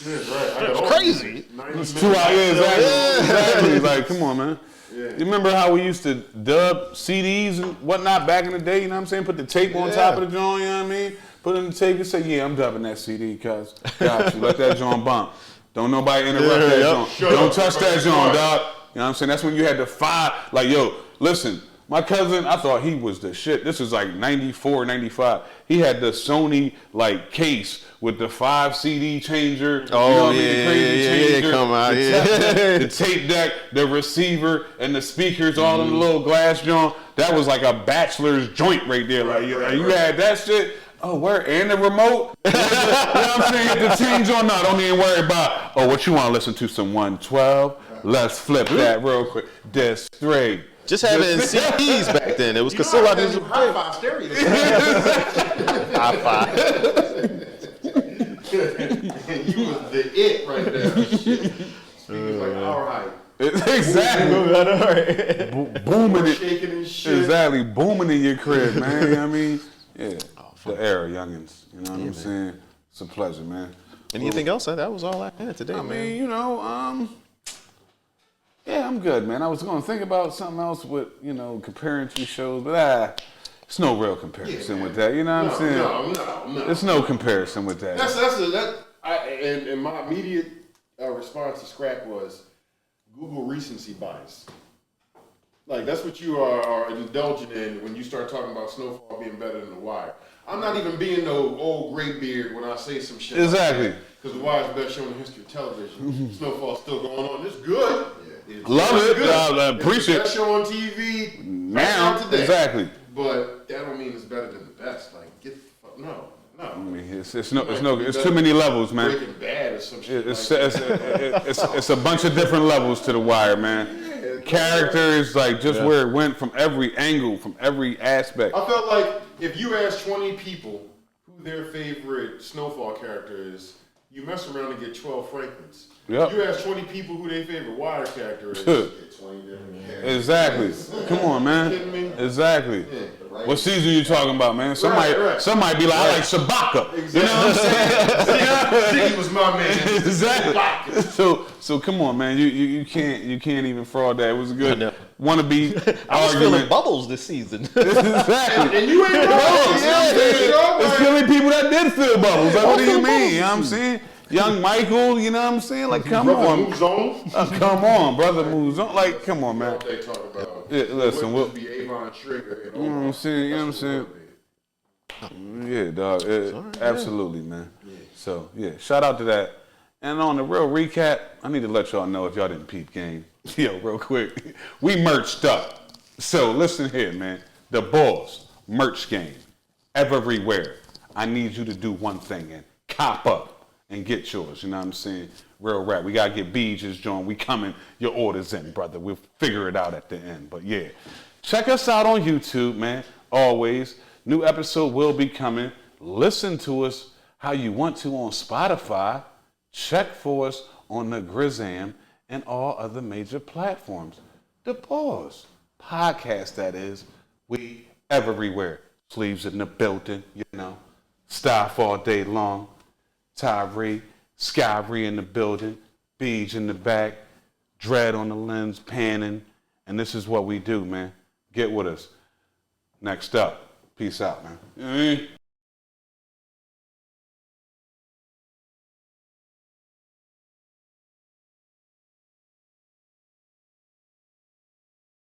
Speaker 2: Right.
Speaker 3: crazy.
Speaker 1: It's 2 hours. Exactly. Like, come on, man. You remember how we used to dub CDs and whatnot back in the day? You know what I'm saying? Put the tape on top of the joint, you know what I mean? Put it in the tape and say, yeah, I'm dubbing that CD, cuz. Got you. Let that joint bump. Don't nobody interrupt that joint. Don't touch that joint, dog. You know what I'm saying? That's when you had the 5. Like, yo, listen. My cousin, I thought he was the shit. This was like 94, 95. He had the Sony like case with the 5 CD changer.
Speaker 3: Oh,
Speaker 1: you know what I mean?
Speaker 3: yeah,
Speaker 1: The crazy
Speaker 3: yeah,
Speaker 1: changer,
Speaker 3: come out,
Speaker 1: the
Speaker 3: yeah.
Speaker 1: tape deck, the tape deck, the receiver, and the speakers all in the little glass joint. That was like a bachelor's joint right there. Like, you had that shit. Oh, where? And the remote? You know what I'm saying? Hit the change on. No, don't even worry about, oh, what you want to listen to? Some 112? Let's flip that real quick. Disc 3.
Speaker 3: just having CDs back then. It was still out of
Speaker 2: High-five stereo.
Speaker 3: high five.
Speaker 2: You was the it right there. Speakers like our height.
Speaker 1: Exactly. Booming it.
Speaker 2: Shaking and shit.
Speaker 1: Exactly. Booming in your crib, man. You know what I mean? Yeah. The era, youngins. You know what I'm saying? It's a pleasure, man.
Speaker 3: Anything else? That was all I had today,
Speaker 1: I
Speaker 3: man.
Speaker 1: mean, you know, yeah, I'm good, man. I was going to think about something else with, you know, comparing two shows, but it's no real comparison with that. You know what I'm saying?
Speaker 2: No.
Speaker 1: There's no comparison with that.
Speaker 2: And my immediate response to Scrap was Google recency bias. Like, that's what you are indulging in when you start talking about Snowfall being better than The Wire. I'm not even being no old gray beard when I say some shit.
Speaker 1: Exactly.
Speaker 2: Because The Wire is the best show in the history of television. Snowfall's still going on. It's good. It's
Speaker 1: Love it.
Speaker 2: good.
Speaker 1: I appreciate
Speaker 2: it's the best show on TV
Speaker 1: now.
Speaker 2: right today.
Speaker 1: Exactly.
Speaker 2: But that don't mean it's better than the best. Like, get the fuck, no.
Speaker 1: I mean, it's too many levels, man.
Speaker 2: Breaking Bad or some shit.
Speaker 1: It's a bunch of different levels to The Wire, man. Characters, like, just where it went from every angle, from every aspect.
Speaker 2: I felt like if you ask 20 people who their favorite Snowfall character is, you mess around and get 12 Franklins.
Speaker 1: Yep.
Speaker 2: You ask 20 people who their favorite Wire character is,
Speaker 4: Get 20 different characters.
Speaker 1: Exactly. Come on, man.
Speaker 2: kidding me?
Speaker 1: Exactly. What season you talking about, man? Somebody be like, I like Shabaka.
Speaker 2: Exactly.
Speaker 1: You know what I'm saying?
Speaker 2: Ziggy was my man.
Speaker 1: Exactly. So come on, man. You can't even fraud that. It was a good wannabe
Speaker 3: I was feeling
Speaker 1: argument.
Speaker 3: bubbles this season.
Speaker 1: Exactly.
Speaker 2: And you ain't wrong.
Speaker 1: It's killing people that did feel bubbles. Like, what do you mean? You know what I'm saying? Young Michael, you know what I'm saying? Like, come on.
Speaker 2: Moves on.
Speaker 1: Come on, brother moves on. Like, come on, man.
Speaker 2: What they talk about.
Speaker 1: Yeah, listen,
Speaker 2: What be Avon Trigger and
Speaker 1: You know what I'm saying? You know what I'm saying? Yeah, dog. Absolutely, man. So, yeah, shout out to that. And on the real recap, I need to let y'all know if y'all didn't peep game. Yo, real quick. We merched up. So, listen here, man. The Balls merch game. Everywhere. I need you to do one thing and cop up and get yours. You know what I'm saying? Real rap. We got to get Beaches, John. We coming. Your order's in, brother. We'll figure it out at the end. But, yeah. Check us out on YouTube, man. Always. New episode will be coming. Listen to us how you want to on Spotify. Check for us on the Grizzam and all other major platforms. The Pause podcast, that is. We everywhere. Sleeves in the building, you know. Staff all day long. Tyree, Skyree in the building. Beej in the back. Dread on the lens, panning. And this is what we do, man. Get with us. Next up. Peace out, man. You know what I mean?